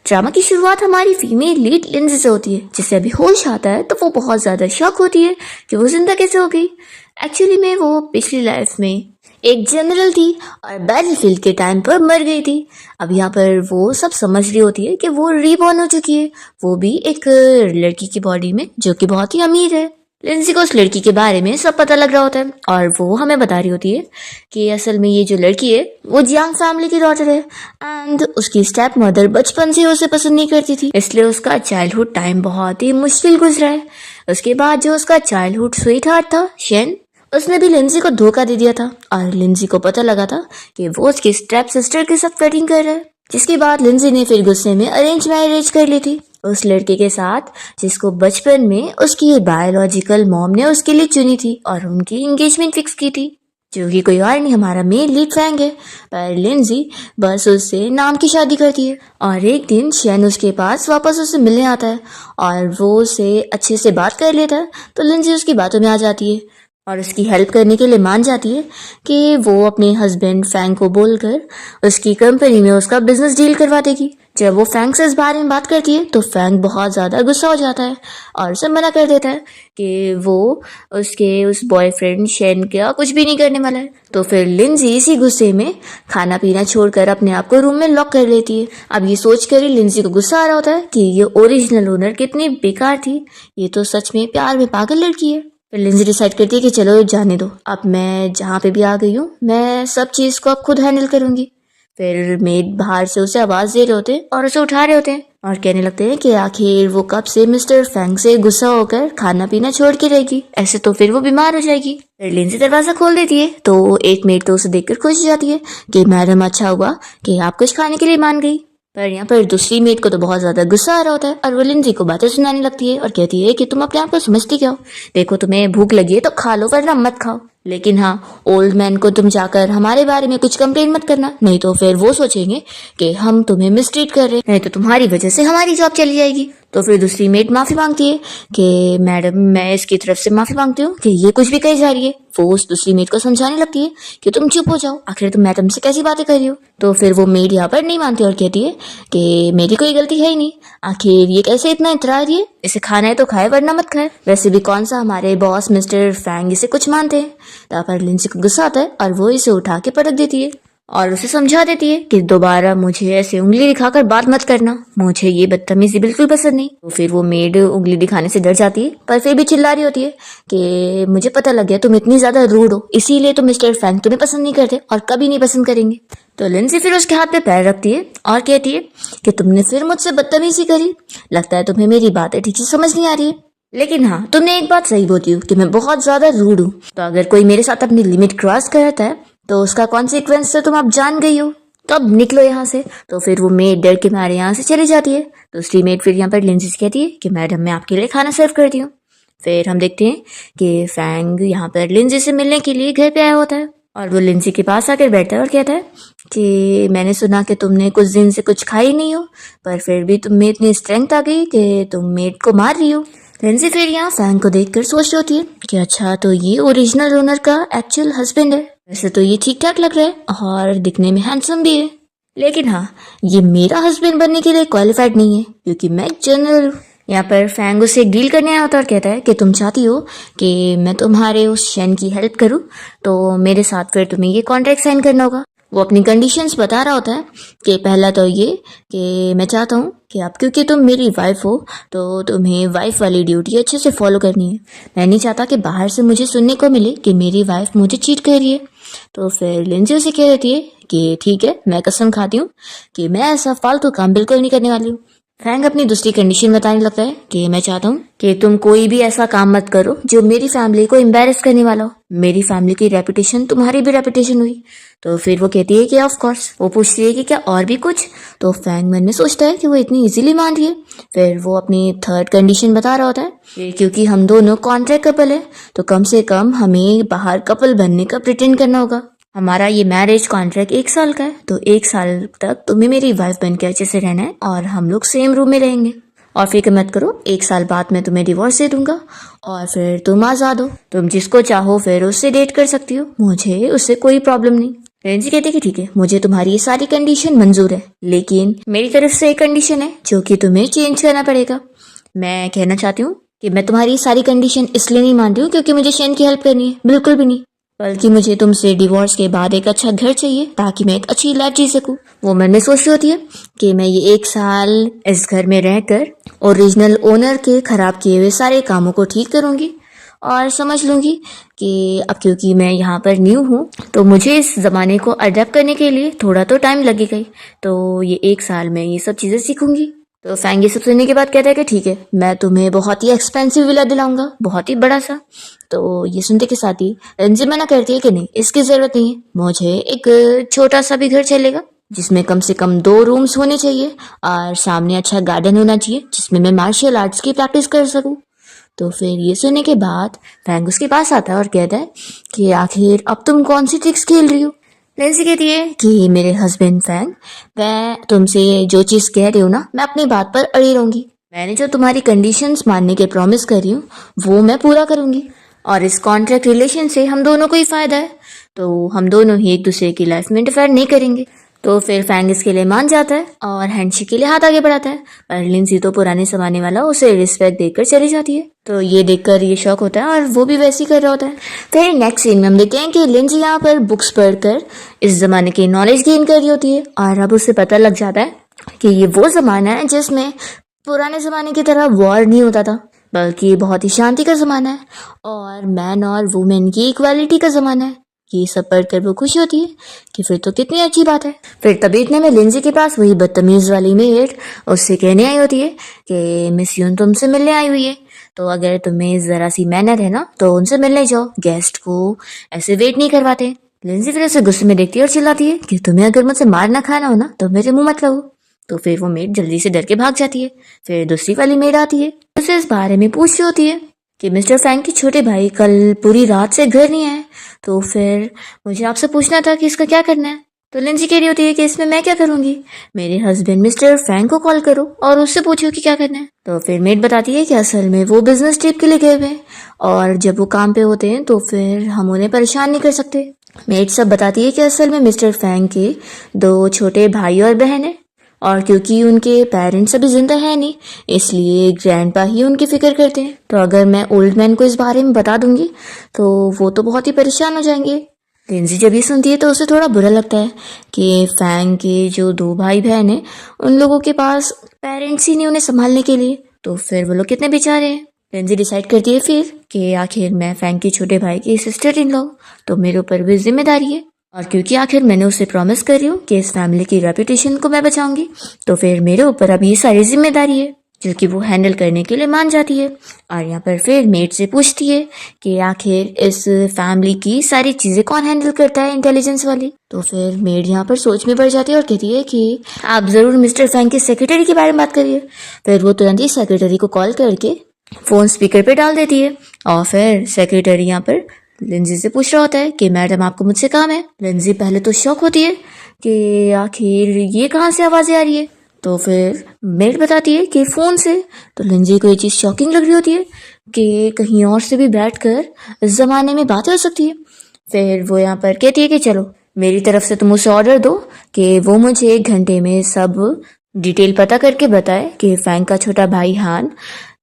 Drama की शुरुआत हमारी फीमेल लीड लिंजी से होती है, जिसे अभी होश आता है तो वो बहुत ज्यादा शॉक होती है कि वो जिंदा कैसे हो गई। एक्चुअली में वो पिछली लाइफ में एक जनरल थी और बैटलफील्ड के टाइम पर मर गई थी। अब यहाँ पर वो सब समझ रही होती है कि वो रीबॉर्न हो चुकी है, वो भी एक लड़की की बॉडी में जो कि बहुत ही अमीर है। लिंजी को उस लड़की के बारे में सब पता लग रहा होता है और वो हमें बता रही होती है कि असल में ये जो लड़की है वो जियांग फैमिली की डॉटर है एंड उसकी स्टेप मदर बचपन से उसे पसंद नहीं करती थी, इसलिए उसका चाइल्डहुड टाइम बहुत ही मुश्किल गुजरा है। उसके बाद जो उसका चाइल्डहुड स्वीट हार्ट था शेन, उसने भी लिंजी को धोखा दे दिया था और लिंजी को पता लगा था कि वो उसकी स्टेप सिस्टर के साथ वेडिंग कर रहा है। जिसके बाद लिंजी ने फिर गुस्से में अरेंज मैरिज कर ली थी उस लड़के के साथ जिसको बचपन में उसकी बायोलॉजिकल मॉम ने उसके लिए चुनी थी और उनकी एंगेजमेंट फिक्स की थी, जो कि कोई और नहीं हमारा मेन लीड फैंग है। पर लिंजी बस उससे नाम की शादी करती है और एक दिन शेन उसके पास वापस उसे मिलने आता है और वो उसे अच्छे से बात कर लेता है तो लिंजी उसकी बातों में आ जाती है और उसकी हेल्प करने के लिए मान जाती है कि वो अपने हस्बैंड फैंग को बोलकर उसकी कंपनी में उसका बिजनेस डील करवा देगी। जब वो फैंग से इस बारे में बात करती है तो फैंग बहुत ज़्यादा गुस्सा हो जाता है और उसे मना कर देता है कि वो उसके उस बॉयफ्रेंड शेन का कुछ भी नहीं करने वाला है। तो फिर लिंजी इसी गुस्से में खाना पीना छोड़कर अपने आप को रूम में लॉक कर लेती है। अब ये सोचकर ही लिंजी को गुस्सा आ रहा होता है कि ये ओरिजिनल ओनर कितनी बेकार थी, ये तो सच में प्यार में पागल लड़की है। फिर लिंजी डिसाइड करती है कि चलो जाने दो, अब मैं जहाँ पे भी आ गई हूँ मैं सब चीज़ को अब खुद हैंडल करूंगी। फिर मेड बाहर से उसे आवाज़ दे रहे होते हैं और उसे उठा रहे होते हैं और कहने लगते हैं कि आखिर वो कब से मिस्टर फैंग से गुस्सा होकर खाना पीना छोड़ के रहेगी, ऐसे तो फिर वो बीमार हो जाएगी। फिर लिंजी दरवाज़ा खोल देती है तो एक मेड तो उसे देखकर खुश हो जाती है कि मैडम अच्छा हुआ कि आप कुछ खाने के लिए मान गई। पर यहाँ पर दूसरी मेड को तो बहुत ज्यादा गुस्सा आ रहा होता है और वो लिंजी को बातें सुनाने लगती है और कहती है कि तुम अपने आप को समझती क्या हो, देखो तुम्हें भूख लगी है तो खा लो वरना मत खाओ, लेकिन हाँ ओल्ड मैन को तुम जाकर हमारे बारे में कुछ कंप्लेन मत करना, नहीं तो फिर वो सोचेंगे कि हम तुम्हें मिसट्रीट कर रहे हैं, नहीं तो तुम्हारी वजह से हमारी जॉब चली जाएगी। तो फिर दूसरी मेड माफी मांगती है कि मैडम मैं इसकी तरफ से माफी मांगती हूँ कि ये कुछ भी कही जा रही है। वो उस दूसरी मेड को समझाने लगती है कि तुम चुप हो जाओ, आखिर तुम मैडम से कैसी बातें कर रही हो। तो फिर वो मेड यहाँ पर नहीं मानती और कहती है कि मेरी कोई गलती है ही नहीं, आखिर ये कैसे इतना इतरा रही है, इसे खाना है तो खाए वरना मत खाए, वैसे भी कौन सा हमारे बॉस मिस्टर फैंग इसे कुछ मानते हैं। तो पर लिंजी को गुस्सा आता है और वो इसे उठा के पटक देती है और उसे समझा देती है कि दोबारा मुझे ऐसे उंगली दिखाकर बात मत करना, मुझे ये बदतमीजी बिल्कुल पसंद नहीं। तो फिर वो मेड उंगली दिखाने से डर जाती है पर फिर भी चिल्ला रही होती है कि मुझे पता लग गया तुम इतनी ज्यादा रूड हो, इसीलिए तो मिस्टर फैंग तुम्हें पसंद नहीं करते और कभी नहीं पसंद करेंगे। तो लिंजी फिर उसके हाथ पे पैर रखती है और कहती है कि तुमने फिर मुझसे बदतमीजी करी, लगता है तुम्हें मेरी बातें ठीक से समझ नहीं आ रही है, लेकिन हाँ तुमने एक बात सही बोली हो कि मैं बहुत ज्यादा रूड हूँ, तो अगर कोई मेरे साथ अपनी लिमिट क्रॉस करता है तो उसका कॉन्सिक्वेंस तो तुम अब जान गई हो, तो अब निकलो यहाँ से। तो फिर वो मेड डर के मारे यहाँ से चली जाती है। दूसरी मेड फिर यहाँ पर लिंजी से कहती है कि मैडम मैं आपके लिए खाना सर्व करती हूँ। फिर हम देखते हैं कि फैंग यहाँ पर लिंजी से मिलने के लिए घर पे आया होता है और वो लिंजी के पास आकर बैठता है और कहता है कि मैंने सुना कि तुमने कुछ दिन से कुछ खाई नहीं हो, पर फिर भी तुम में इतनी स्ट्रेंथ आ गई कि तुम मेड को मार रही हो। लिंजी फिर यहाँ फैंग को देखकर सोच रही होती है कि अच्छा तो ये ओरिजिनल ओनर का एक्चुअल हस्बैंड है, वैसे तो ये ठीक ठाक लग रहा है और दिखने में हैंडसम भी है, लेकिन हाँ ये मेरा हस्बैंड बनने के लिए क्वालिफाइड नहीं है क्योंकि मैं जनरल हूँ। यहाँ पर फैंग उससे एक डील करने आया होता है और कहता है कि तुम चाहती हो कि मैं तुम्हारे उस शेन की हेल्प करूँ तो मेरे साथ फिर तुम्हें ये कॉन्ट्रैक्ट साइन करना होगा। वो अपनी कंडीशंस बता रहा होता है कि पहला तो ये कि मैं चाहता हूँ कि आप क्योंकि तुम मेरी वाइफ हो तो तुम्हें वाइफ वाली ड्यूटी अच्छे से फॉलो करनी है, मैं नहीं चाहता कि बाहर से मुझे सुनने को मिले कि मेरी वाइफ मुझे चीट कर रही है। तो फिर लिंजी उसे कह देती है कि ठीक है मैं कसम खाती हूँ कि मैं ऐसा फालतू काम बिल्कुल नहीं करने वाली हूँ। फैंग अपनी दूसरी कंडीशन बताने लगता है कि मैं चाहता हूँ कि तुम कोई भी ऐसा काम मत करो जो मेरी फैमिली को एम्बैरेस करने वाला हो, मेरी फैमिली की रेपुटेशन तुम्हारी भी रेपुटेशन हुई। तो फिर वो कहती है कि ऑफ कोर्स। वो पूछती है कि क्या और भी कुछ, तो फैंग मन में सोचता है कि वो इतनी इजीली मान रही है। फिर वो अपनी थर्ड कंडीशन बता रहा होता है कि क्योंकि हम दोनों कॉन्ट्रैक्ट कपल है तो कम से कम हमें बाहर कपल बनने का प्रिटेंड करना होगा। हमारा ये मैरिज कॉन्ट्रैक्ट 1 साल का है तो 1 साल तक तुम्हें मेरी वाइफ बन के अच्छे से रहना है और हम लोग सेम रूम में रहेंगे और फिक्र मत करो 1 साल बाद मैं तुम्हें डिवोर्स दे दूंगा और फिर तुम आजाद हो, तुम जिसको चाहो फिर उससे डेट कर सकती हो, मुझे उससे कोई प्रॉब्लम नहीं। रेंजी कहती है कि ठीक है, मुझे तुम्हारी ये सारी कंडीशन मंजूर है, लेकिन मेरी तरफ से एक कंडीशन है जो कि तुम्हें चेंज करना पड़ेगा। मैं कहना चाहती हूँ कि मैं तुम्हारी सारी कंडीशन इसलिए नहीं मान रही हूँ क्योंकि मुझे शेन की हेल्प करनी है, बिल्कुल भी नहीं, बल्कि मुझे तुमसे डिवोर्स के बाद एक अच्छा घर चाहिए ताकि मैं एक अच्छी लाइफ जी सकूं। वो मन में सोच रही होती है कि मैं ये 1 साल इस घर में रहकर ओरिजिनल ओनर के खराब किए हुए सारे कामों को ठीक करूंगी और समझ लूंगी कि अब क्योंकि मैं यहाँ पर न्यू हूँ तो मुझे इस ज़माने को अडेप्ट करने के लिए थोड़ा तो टाइम लगेगा ही, तो ये 1 साल में ये सब चीज़ें सीखूंगी। तो फैंग ये सब सुनने के बाद कहता है कि ठीक है, मैं तुम्हें बहुत ही एक्सपेंसिव विला दिलाऊंगा, बहुत ही बड़ा सा। तो ये सुनते के साथ ही रंजी मना करती है कि नहीं, इसकी ज़रूरत नहीं है, मुझे एक छोटा सा भी घर चलेगा जिसमें कम से कम 2 रूम्स होने चाहिए और सामने अच्छा गार्डन होना चाहिए जिसमें मैं मार्शल आर्ट्स की प्रैक्टिस कर सकूं। तो फिर ये सुनने के बाद फैंग उसके पास आता है और कहता है कि आखिर अब तुम कौन सी ट्रिक्स खेल रही हो। नैन्सी कहती है कि मेरे हस्बैंड फैंग, मैं तुमसे जो चीज़ कह रही हूँ ना, मैं अपनी बात पर अड़ी रहूंगी। मैंने जो तुम्हारी कंडीशंस मानने के प्रॉमिस कर रही हूँ वो मैं पूरा करूंगी और इस कॉन्ट्रैक्ट रिलेशन से हम दोनों को ही फायदा है, तो हम दोनों ही एक दूसरे की लाइफ में इंटरफेयर नहीं करेंगे। तो फिर फैंग इसके लिए मान जाता है और हैंडशेक के लिए हाथ आगे बढ़ाता है, पर लिंसी तो पुराने जमाने वाला उसे रिस्पेक्ट देकर चली जाती है। तो ये देखकर ये शौक होता है और वो भी वैसे ही कर रहा होता है। फिर नेक्स्ट सीन में हम देखते हैं कि लिंसी यहाँ पर बुक्स पढ़कर इस जमाने की नॉलेज गेन कर रही होती है और अब उसे पता लग जाता है कि ये वो जमाना है जिसमें पुराने जमाने की तरह वॉर नहीं होता था, बल्कि बहुत ही शांति का जमाना है और मैन और वुमेन की इक्वालिटी का जमाना है। ये सब पढ़कर वो खुश होती है कि फिर तो कितनी अच्छी बात है। फिर तभी इतने में लिंजी के पास वही बदतमीज वाली मेड उससे कहने आई होती है कि मिस यून तुमसे मिलने आई हुई है, तो अगर तुम्हें जरा सी मैनर है ना तो उनसे मिलने जाओ, गेस्ट को ऐसे वेट नहीं करवाते। लिंजी फिर उसे गुस्से में देखती है और चिल्लाती है कि तुम्हें अगर मुझसे मार ना खाना हो ना तो मेरे मुंह मत लगो। तो फिर वो मेड जल्दी से डर के भाग जाती है। फिर दूसरी वाली मेड आती है, उसे इस बारे में पूछ रही होती है कि मिस्टर फैंग के छोटे भाई कल पूरी रात से घर नहीं आए, तो फिर मुझे आपसे पूछना था कि इसका क्या करना है। तो लिंजी कह रही होती है कि इसमें मैं क्या करूंगी, मेरे हस्बैंड मिस्टर फैंग को कॉल करो और उससे पूछो कि क्या करना है। तो फिर मेड बताती है कि असल में वो बिजनेस ट्रिप के लिए गए हुए हैं और जब वो काम पे होते हैं तो फिर हम उन्हें परेशान नहीं कर सकते। मेड सब बताती है कि असल में मिस्टर फैंग के 2 छोटे भाई और बहन है और क्योंकि उनके पेरेंट्स अभी जिंदा है नहीं इसलिए ग्रैंडपा ही उनकी फिक्र करते हैं। तो अगर मैं ओल्ड मैन को इस बारे में बता दूंगी तो वो तो बहुत ही परेशान हो जाएंगे। लिंजी जब ये सुनती है तो उसे थोड़ा बुरा लगता है कि फैंग के जो 2 भाई बहन हैं उन लोगों के पास पेरेंट्स ही नहीं उन्हें संभालने के लिए, तो फिर वो लोग कितने बेचारे हैं। लिंजी डिसाइड करती है फिर कि आखिर मैं फैंग के छोटे भाई की सिस्टर इन लॉ, तो मेरे ऊपर भी जिम्मेदारी है और क्योंकि आखिर मैंने उसे प्रॉमिस कर रही हूँ कि इस फैमिली की रेपुटेशन को मैं बचाऊंगी, तो फिर मेरे ऊपर अभी ये सारी जिम्मेदारी है जो कि वो हैंडल करने के लिए मान जाती है। और यहाँ पर फिर मेड से पूछती है कि आखिर इस फैमिली की सारी चीजें कौन हैंडल करता है, इंटेलिजेंस वाली। तो फिर मेड यहाँ पर सोच में पड़ जाती है और कहती है कि आप जरूर मिस्टर फैंग के सेक्रेटरी के बारे में बात करिए। फिर वो तुरंत ही सेक्रेटरी को कॉल करके फोन स्पीकर पे डाल देती है और फिर सेक्रेटरी यहाँ पर लिंजी से पूछ रहा होता है कि मैडम आपको मुझसे काम है। लिंजी पहले तो शॉक होती है कि आखिर ये कहाँ से आवाज़ें आ रही है, तो फिर मेड बताती है कि फ़ोन से। तो लिंजी को ये चीज़ शॉकिंग लग रही होती है कि कहीं और से भी बैठकर इस ज़माने में बातें हो सकती है। फिर वो यहाँ पर कहती है कि चलो मेरी तरफ से तुम उसे ऑर्डर दो कि वो मुझे 1 घंटे में सब डिटेल पता करके बताए कि फैंग का छोटा भाई हान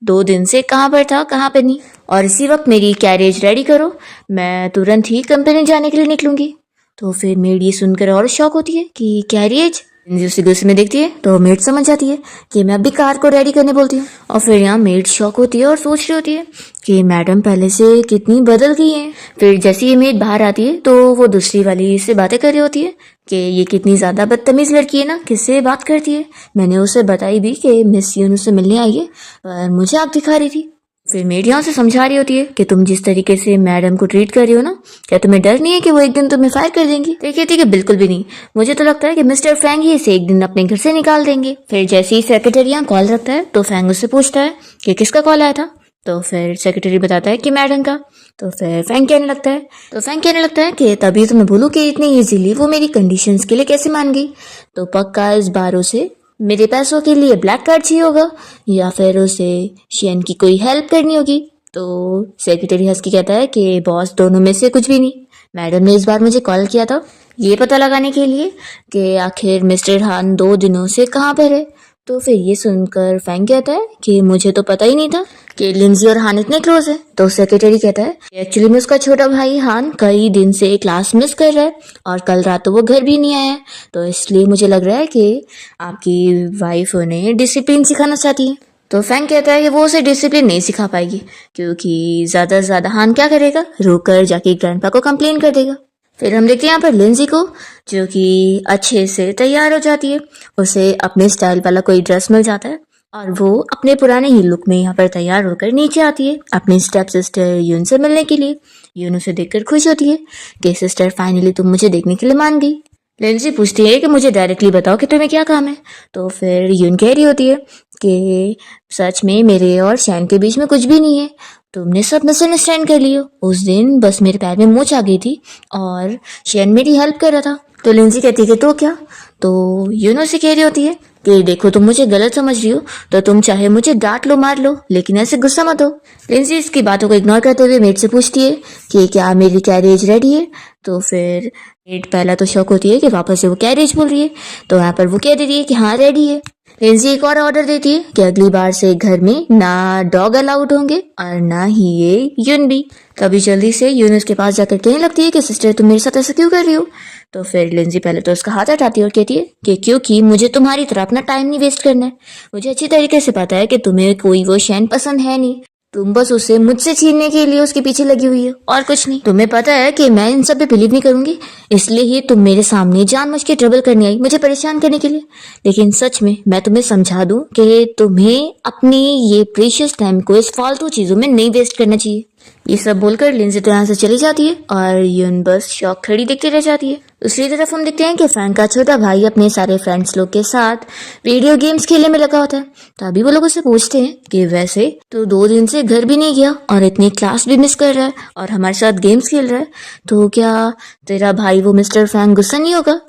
2 दिन से कहाँ पर था, कहाँ पे नहीं, और इसी वक्त मेरी कैरेज रेडी करो, मैं तुरंत ही कंपनी जाने के लिए निकलूंगी। तो फिर मेड ये सुनकर और शॉक होती है कि कैरेज। उसे गुस्से में देखती है तो मेड समझ जाती है कि मैं अभी कार को रेडी करने बोलती हूँ और फिर यहाँ मेड शॉक होती है और सोच रही होती है कि मैडम पहले से कितनी बदल गई है। फिर जैसे ये मेड बाहर आती है तो वो दूसरी वाली से बातें कर रही होती है कि ये कितनी ज़्यादा बदतमीज़ लड़की है ना, किससे बात करती है। मैंने उसे बताई भी कि मिस यून से मिलने आई है पर मुझे आप दिखा रही थी। फिर मेड यहाँ से समझा रही होती है कि तुम जिस तरीके से मैडम को ट्रीट कर रही हो ना, क्या तुम्हें डर नहीं है कि वो एक दिन तुम्हें फायर कर देंगी। तो कहती है कि बिल्कुल भी नहीं, मुझे तो लगता है कि मिस्टर फैंग ही इसे एक दिन अपने घर से निकाल देंगे। फिर जैसे ही सेक्रेटरी यहाँ कॉल रखता है तो फैंग उससे पूछता है कि किसका कॉल आया था। तो फिर सेक्रेटरी बताता है कि मैडम का। तो फिर फैंग कहने लगता है कि तभी तो मैं बोलूँ कि इतनी इजीली वो मेरी कंडीशंस के लिए कैसे मान गई। तो पक्का इस बार उसे मेरे पैसों के लिए ब्लैक कार्ड चाहिए होगा या फिर उसे शेन की कोई हेल्प करनी होगी। तो सेक्रेटरी हंस के कहता है कि बॉस दोनों में से कुछ भी नहीं, मैडम ने इस बार मुझे कॉल किया था ये पता लगाने के लिए कि आखिर मिस्टर हान 2 दिनों से कहाँ पर है। तो फिर ये सुनकर फैंग कहता है कि मुझे तो पता ही नहीं था कि लिंजी और हान इतने क्लोज है। तो सेक्रेटरी कहता है एक्चुअली में उसका छोटा भाई हान कई दिन से क्लास मिस कर रहा है और कल रात तो वो घर भी नहीं आया है, तो इसलिए मुझे लग रहा है कि आपकी वाइफ उन्हें डिसिप्लिन सिखाना चाहती है। तो फैंग कहता है कि वो उसे डिसिप्लिन नहीं सिखा पाएगी क्योंकि ज़्यादा से ज़्यादा हान क्या करेगा, रोकर जाके ग्रैंडपा को कंप्लेन कर देगा। फिर हम देखते हैं यहाँ पर लिंजी को जो कि अच्छे से तैयार हो जाती है। उसे अपने स्टाइल वाला कोई ड्रेस मिल जाता है और वो अपने पुराने ही लुक में यहाँ पर तैयार होकर नीचे आती है अपनी स्टेप सिस्टर यून से मिलने के लिए। यून उसे देखकर खुश होती है कि सिस्टर फाइनली तुम मुझे देखने के लिए मान गई। लिंजी पूछती है कि मुझे डायरेक्टली बताओ कि तुम्हें क्या काम है। तो फिर यून कह रही होती है कि सच में मेरे और शैन के बीच में कुछ भी नहीं है, तुमने सब मिसअंडरस्टैंड कर लियो। उस दिन बस मेरे पैर में मोच आ गई थी और शैन मेरी हेल्प कर रहा था। तो लिंजी कहती है कि तो क्या। तो यूनो से कह रही होती है कि देखो तुम मुझे गलत समझ रही हो तो तुम चाहे मुझे डांट लो मार लो लेकिन ऐसे गुस्सा मत हो। लिंजी इसकी बातों को इग्नोर करते हुए मेट से पूछती है कि क्या मेरी कैरेज रेडी है। तो फिर मेट पहला तो शौक होती है कि वापस से वो कैरेज बोल रही है, तो यहाँ पर वो कह देती है कि हाँ रेडी है। लिंजी एक और ऑर्डर देती है कि अगली बार से घर में ना डॉग अलाउड होंगे और ना ही ये यून भी। तभी जल्दी से यून उसके पास जाकर कहने लगती है कि सिस्टर तुम मेरे साथ ऐसा क्यों कर रही हो। तो फिर लिंजी पहले तो उसका हाथ हटाती है और कहती है कि क्योंकि मुझे तुम्हारी तरह अपना टाइम नहीं वेस्ट करना है। मुझे अच्छी तरीके से पता है कि तुम्हें कोई वो शैन पसंद है नहीं, तुम बस उसे मुझसे छीनने के लिए उसके पीछे लगी हुई है और कुछ नहीं। तुम्हें पता है कि मैं इन सब पे बिलीव नहीं करूंगी, इसलिए ही तुम मेरे सामने जानबूझ के ट्रबल करने आई मुझे परेशान करने के लिए। लेकिन सच में मैं तुम्हें समझा दूं कि तुम्हें अपनी ये प्रीशियस टाइम को इस फालतू चीजों में नहीं वेस्ट करना चाहिए। ये सब बोलकर लिंजी तो यहाँ से चली जाती है और यून बस शौक खड़ी देखती रह जाती है। दूसरी तरफ हम देखते हैं कि फैंग का छोटा भाई अपने सारे फ्रेंड्स लोग के साथ वीडियो गेम्स खेलने में लगा होता है। तभी वो लोग उससे पूछते हैं कि वैसे तो 2 दिन से घर भी नहीं गया और इतनी क्लास भी मिस कर रहा है और हमारे साथ गेम्स खेल रहा है, तो क्या तेरा भाई वो मिस्टर फैंग गुस्सा नहीं होगा।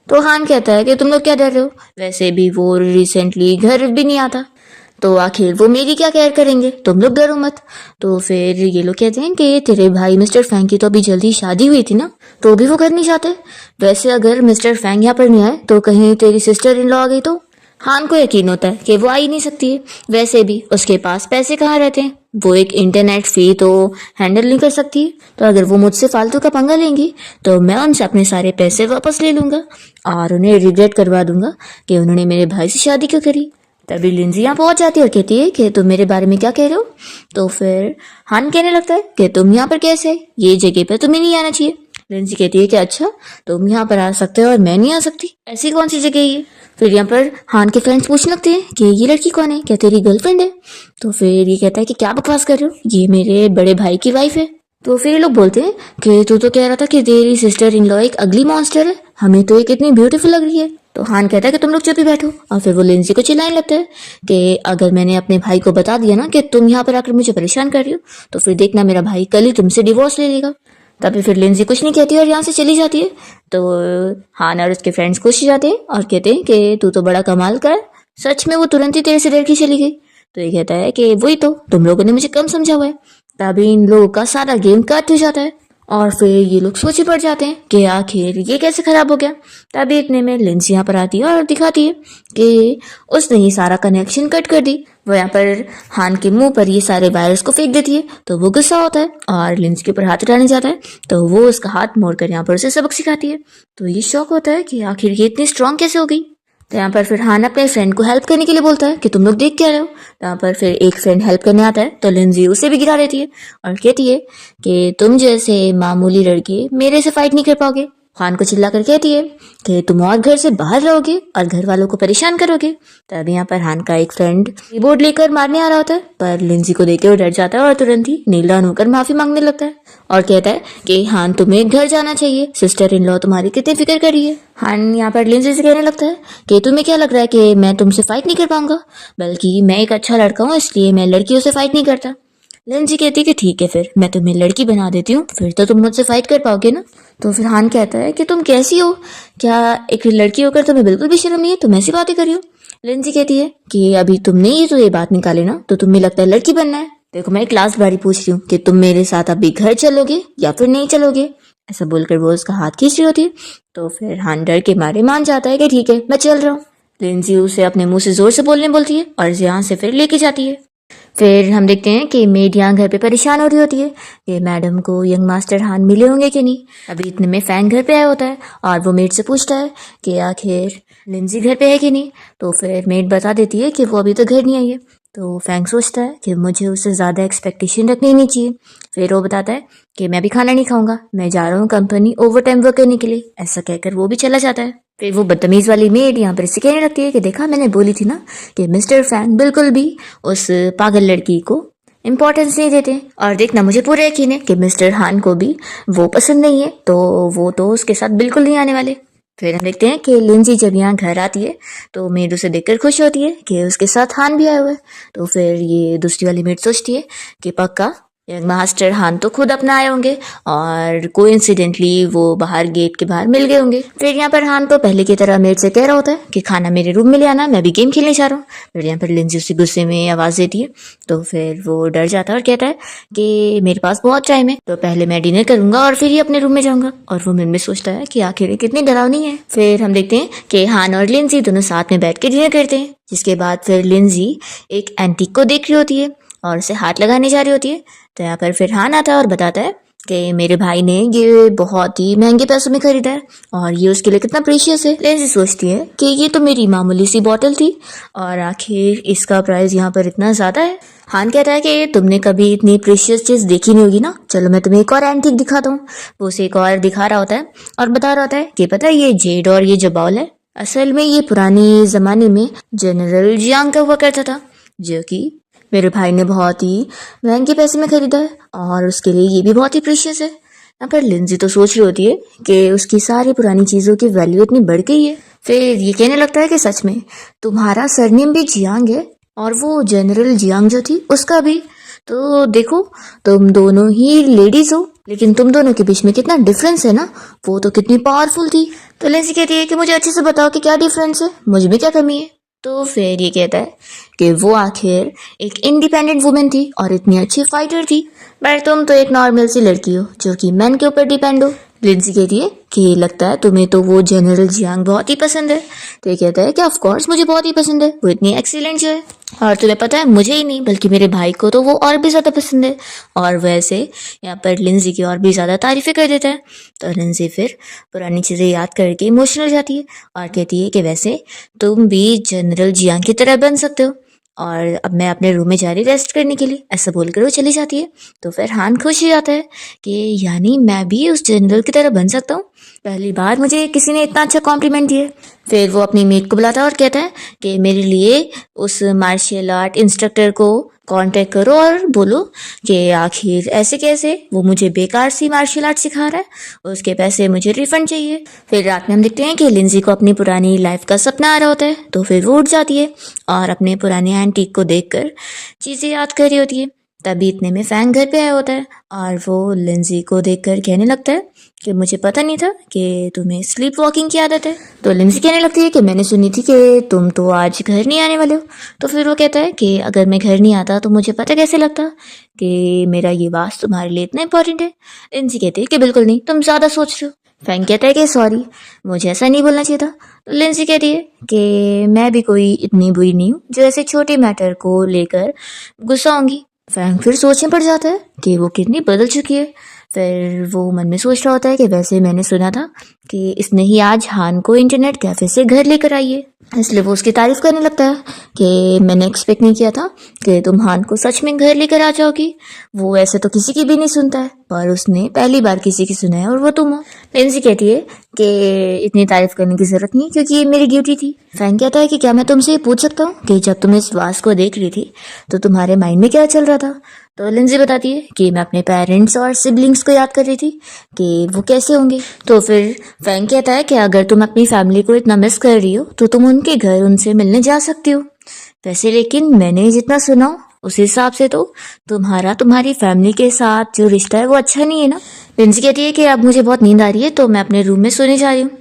तो हान कहता है कि तुम लोग क्या डर रहे हो, वैसे भी वो रिसेंटली घर भी नहीं आता, तो आखिर वो मेरी क्या केयर करेंगे, तुम लोग डरो मत। तो फिर ये लोग कहते हैं कि तेरे भाई मिस्टर फैंग की तो अभी जल्दी शादी हुई थी ना, तो भी वो घर नहीं जाते। वैसे अगर मिस्टर फैंग यहाँ पर नहीं आए तो कहीं तेरी सिस्टर इन लॉ आ गई तो। हान को यकीन होता है कि वो आ ही नहीं सकती है, वैसे भी उसके पास पैसे कहाँ रहते हैं, वो एक इंटरनेट फी तो हैंडल नहीं कर सकती है। तो अगर वो मुझसे फालतू का पंगा लेंगी तो मैं उनसे अपने सारे पैसे वापस ले लूंगा और उन्हें रिग्रेट करवा दूंगा कि उन्होंने मेरे भाई से शादी क्यों करी। तभी लिंजी यहाँ पहुंच जाती है और कहती है कि तुम मेरे बारे में क्या कह रहे हो। तो फिर हान कहने लगता है कि तुम यहाँ पर कैसे, ये जगह पर तुम्हें नहीं आना चाहिए। लिंजी कहती है कि अच्छा तुम यहाँ पर आ सकते हो और मैं नहीं आ सकती, ऐसी कौन सी जगह है ये। फिर यहाँ पर हान के फ्रेंड्स पूछने लगते हैं कि ये लड़की कौन है, क्या तेरी गर्लफ्रेंड है। तो फिर ये कहता है कि क्या बकवास कर रहे हो, ये मेरे बड़े भाई की वाइफ है। तो फिर ये लोग बोलते हैं कि तू तो कह रहा था कि तेरी सिस्टर इन लॉ एक अगली मॉन्स्टर है, हमें तो ये कितनी ब्यूटीफुल लग रही है। तो हान कहता है कि तुम लोग चुप ही बैठो और फिर वो लिंजी को चिल्लाने लगता है कि अगर मैंने अपने भाई को बता दिया ना कि तुम यहाँ पर आकर मुझे परेशान कर रही हो तो फिर देखना मेरा भाई कल ही तुमसे डिवोर्स ले लेगा। तभी फिर लिंजी कुछ नहीं कहती और यहाँ से चली जाती है। तो हान और उसके फ्रेंड्स खुश हो जाते हैं और कहते हैं कि तू तो बड़ा कमाल का है, सच में वो तुरंत ही तेरे से डर के चली गई। तो ये कहता है कि वही तो तुम लोगों ने मुझे कम समझा हुआ है। तभी इन लोगों का सारा गेम कट हो जाता है और फिर ये लोग सोच पड़ जाते हैं कि आखिर ये कैसे खराब हो गया। तभी इतने में लिंजी यहाँ पर आती है और दिखाती है कि उसने ये सारा कनेक्शन कट कर दी। वो यहाँ पर हान के मुंह पर ये सारे वायरस को फेंक देती है तो वो गुस्सा होता है और लिंजी के ऊपर हाथ उठाने जाता है तो वो उसका हाथ मोड़कर यहाँ पर उसे सबक सिखाती है। तो ये शौक होता है कि आखिर ये इतनी स्ट्रांग कैसे हो गई। तो यहाँ पर फिर हान अपने फ्रेंड को हेल्प करने के लिए बोलता है कि तुम लोग देख क्या रहे हो। तो यहाँ पर फिर एक फ्रेंड हेल्प करने आता है तो लिंजी उसे भी गिरा देती है और कहती है कि तुम जैसे मामूली लड़के मेरे से फाइट नहीं कर पाओगे। हान को चिल्ला कर कहती है कि तुम और घर से बाहर रहोगे और घर वालों को परेशान करोगे। तब यहाँ पर हान का एक फ्रेंड कीबोर्ड लेकर मारने आ रहा होता है पर लिंजी को देख के वो डर जाता है और तुरंत ही नील डाउन होकर माफी मांगने लगता है और कहता है कि हान तुम्हें घर जाना चाहिए, सिस्टर इन लॉ तुम्हारी कितनी फिक्र कर रही है। हान यहाँ पर लिंजी से कहने लगता है कि तुम्हें क्या लग रहा है कि मैं तुमसे फाइट नहीं कर पाऊंगा, बल्कि मैं एक अच्छा लड़का हूँ इसलिए मैं लड़कियों से फाइट नहीं करता। लिंजी कहती है कि ठीक है फिर मैं तुम्हें लड़की बना देती हूँ, फिर तो तुम मुझसे फाइट कर पाओगे ना। तो फिर हान कहता है कि तुम कैसी हो, क्या एक लड़की होकर तुम्हें बिल्कुल भी शर्म नहीं है, तुम ऐसी बातें करी हो। लिंजी कहती है कि अभी तुमने ये बात निकाली ना तो तुम्हें लगता है लड़की बनना है। देखो मैं क्लास बारी पूछ रही हूँ कि तुम मेरे साथ अभी घर चलोगे या फिर नहीं चलोगे। ऐसा बोलकर वो उसका हाथ खींच रही होती है। तो फिर हान डर के मारे मान जाता है कि ठीक है मैं चल रहा हूँ। लिंजी उसे अपने मुंह से जोर से बोलने बोलती है और यहाँ से फिर लेके जाती है। फिर हम देखते हैं कि मेड यहाँ घर पे परेशान हो रही होती है कि मैडम को यंग मास्टर हान मिले होंगे कि नहीं। अभी इतने में फैंग घर पे आया होता है और वो मेड से पूछता है कि आखिर लिंजी घर पे है कि नहीं। तो फिर मेड बता देती है कि वो अभी तो घर नहीं आई है। तो फैंग सोचता है कि मुझे उससे ज़्यादा एक्सपेक्टेशन रखनी नहीं चाहिए। फिर वो बताता है कि मैं भी खाना नहीं खाऊंगा, मैं जा रहा हूँ कंपनी ओवर टाइम वर्क करने के लिए। ऐसा कहकर वो भी चला जाता है। फिर वो बदतमीज वाली मेड यहाँ पर इसे कहने लगती है कि देखा मैंने बोली थी ना कि मिस्टर फैंग बिल्कुल भी उस पागल लड़की को इम्पोर्टेंस नहीं देते। और देखना मुझे पूरा यकीन है कि मिस्टर हान को भी वो पसंद नहीं है, तो वो तो उसके साथ बिल्कुल नहीं आने वाले। फिर हम देखते हैं कि लिंजी जब यहाँ घर आती है तो मेड उसे देखकर खुश होती है कि उसके साथ हान भी आया हुआ है। तो फिर ये दूसरी वाली मेड सोचती है कि पक्का यंग मास्टर हान तो खुद अपना आए होंगे और कोइंसिडेंटली वो बाहर गेट के बाहर मिल गए होंगे। फिर यहाँ पर हान तो पहले की तरह मेड से कह रहा होता है कि खाना मेरे रूम में ले आना, मैं भी गेम खेलने जा रहा हूँ। फिर यहाँ पर लिंजी उसे गुस्से में आवाज़ देती है। तो फिर वो डर जाता है और कहता है कि मेरे पास बहुत टाइम है, तो पहले मैं डिनर करूंगा और फिर ही अपने रूम में जाऊंगा। और वो मन में सोचता है कि आखिर ये कितनी डरावनी है। फिर हम देखते हैं कि हान और लिंजी दोनों साथ में बैठ के डिनर करते हैं। जिसके बाद फिर लिंजी एक एंटीक को देख रही होती है और उसे हाथ लगाने जा रही होती है। तो यहाँ पर फिर हान आता है और बताता है कि मेरे भाई ने ये बहुत ही महंगे पैसों में खरीदा है और ये उसके लिए कितना प्रीशियस है। लिंजी सोचती है कि ये तो मेरी मामूली सी बॉटल थी और आखिर इसका प्राइस यहाँ पर इतना ज़्यादा है। हान कहता है कि तुमने कभी इतनी प्रीशियस चीज़ देखी नहीं होगी ना, चलो मैं तुम्हें एक और एंटीक दिखाता हूँ। वो उसे एक और दिखा रहा होता है और बता रहा होता है कि पता है ये जेड और ये जो बाउल है, असल में ये पुरानी ज़माने में जनरल जियांग का हुआ करता था, जो कि मेरे भाई ने बहुत ही महंगे पैसे में खरीदा है और उसके लिए ये भी बहुत ही प्रीशियस है। यहाँ पर लिंजी तो सोच रही होती है कि उसकी सारी पुरानी चीज़ों की वैल्यू इतनी बढ़ गई है। फिर ये कहने लगता है कि सच में तुम्हारा सरनेम भी जियांग है और वो जनरल जियांग जो थी उसका भी। तो देखो तुम दोनों ही लेडीज हो, लेकिन तुम दोनों के बीच में कितना डिफरेंस है ना, वो तो कितनी पावरफुल थी। तो लिंजी कहती है कि मुझे अच्छे से बताओ कि क्या डिफरेंस है, मुझ में क्या कमी है। तो फिर ये कहता है कि वो आखिर एक इंडिपेंडेंट वुमेन थी और इतनी अच्छी फाइटर थी, बट तुम तो एक नॉर्मल सी लड़की हो जो कि मैन के ऊपर डिपेंड हो। लिंजी कहती है कि लगता है तुम्हें तो वो जनरल जियांग बहुत ही पसंद है। तो ये कहता है कि ऑफ कोर्स मुझे बहुत ही पसंद है, वो इतनी एक्सीलेंट जो है, और तुम्हें पता है मुझे ही नहीं बल्कि मेरे भाई को तो वो और भी ज़्यादा पसंद है। और वैसे यहाँ पर लिंजी की और भी ज़्यादा तारीफ़ें कर देता है। तो लिंजी फिर पुरानी चीज़ें याद करके इमोशनल हो जाती है और कहती है कि वैसे तुम भी जनरल जियांग की तरह बन सकते हो और अब मैं अपने रूम में जा रही रेस्ट करने के लिए। ऐसा बोलकर वो चली जाती है। तो फिर हान खुश हो जाता है कि यानी मैं भी उस जनरल की तरह बन सकता हूँ, पहली बार मुझे किसी ने इतना अच्छा कॉम्प्लीमेंट दिया। फिर वो अपनी मेट को बुलाता है और कहता है कि मेरे लिए उस मार्शल आर्ट इंस्ट्रक्टर को कांटेक्ट करो और बोलो कि आखिर ऐसे कैसे वो मुझे बेकार सी मार्शल आर्ट सिखा रहा है, उसके पैसे मुझे रिफंड चाहिए। फिर रात में हम देखते हैं कि लिंजी को अपनी पुरानी लाइफ का सपना आ रहा होता है। तो फिर वो उठ जाती है और अपने पुराने एंटीक को देखकर चीज़ें याद कर रही होती है। तभी इतने में फैंग घर पे आया होता है और वो लिंजी को देखकर कहने लगता है कि मुझे पता नहीं था कि तुम्हें स्लीप वॉकिंग की आदत है। तो लिंजी कहने लगती है कि मैंने सुनी थी कि तुम तो आज घर नहीं आने वाले हो। तो फिर वो कहता है कि अगर मैं घर नहीं आता तो मुझे पता कैसे लगता कि मेरा ये बात तुम्हारे लिए इतना इंपॉर्टेंट है। लिंजी कहती है कि बिल्कुल नहीं, तुम ज़्यादा सोच रहे हो। फैंग कहता है कि सॉरी, मुझे ऐसा नहीं बोलना चाहिए था। तो लिंजी कहती है कि मैं भी कोई इतनी बुरी नहीं हूँ जो ऐसे छोटे मैटर को लेकर गुस्सा होंगी। फैंग फिर सोचने पड़ जाता है कि वो कितनी बदल चुकी है। फिर वो मन में सोच रहा होता है कि वैसे मैंने सुना था कि इसने ही आज हान को इंटरनेट कैफे से घर लेकर आई है, इसलिए वो उसकी तारीफ करने लगता है कि मैंने एक्सपेक्ट नहीं किया था कि तुम हान को सच में घर लेकर आ जाओगी। वो ऐसे तो किसी की भी नहीं सुनता है, पर उसने पहली बार किसी की सुना है और वो तुम हो। लिंजी कहती है कि इतनी तारीफ करने की जरूरत नहीं क्योंकि ये मेरी ड्यूटी थी। फैंग कहता है कि क्या मैं तुमसे पूछ सकता हूँ कि जब तुम इस वास को देख रही थी तो तुम्हारे माइंड में क्या चल रहा था। तो लिंजी बताती है कि मैं अपने पेरेंट्स और सिबलिंग्स को याद कर रही थी कि वो कैसे होंगे। तो फिर फैंग कहता है कि अगर तुम अपनी फैमिली को इतना मिस कर रही हो तो तुम उनके घर उनसे मिलने जा सकती हो। वैसे लेकिन मैंने जितना सुना उस हिसाब से तो तुम्हारी फैमिली के साथ जो रिश्ता है वो अच्छा नहीं है ना। लिंजी कहती है कि अब मुझे बहुत नींद आ रही है तो मैं अपने रूम में सोने जा रही हूँ।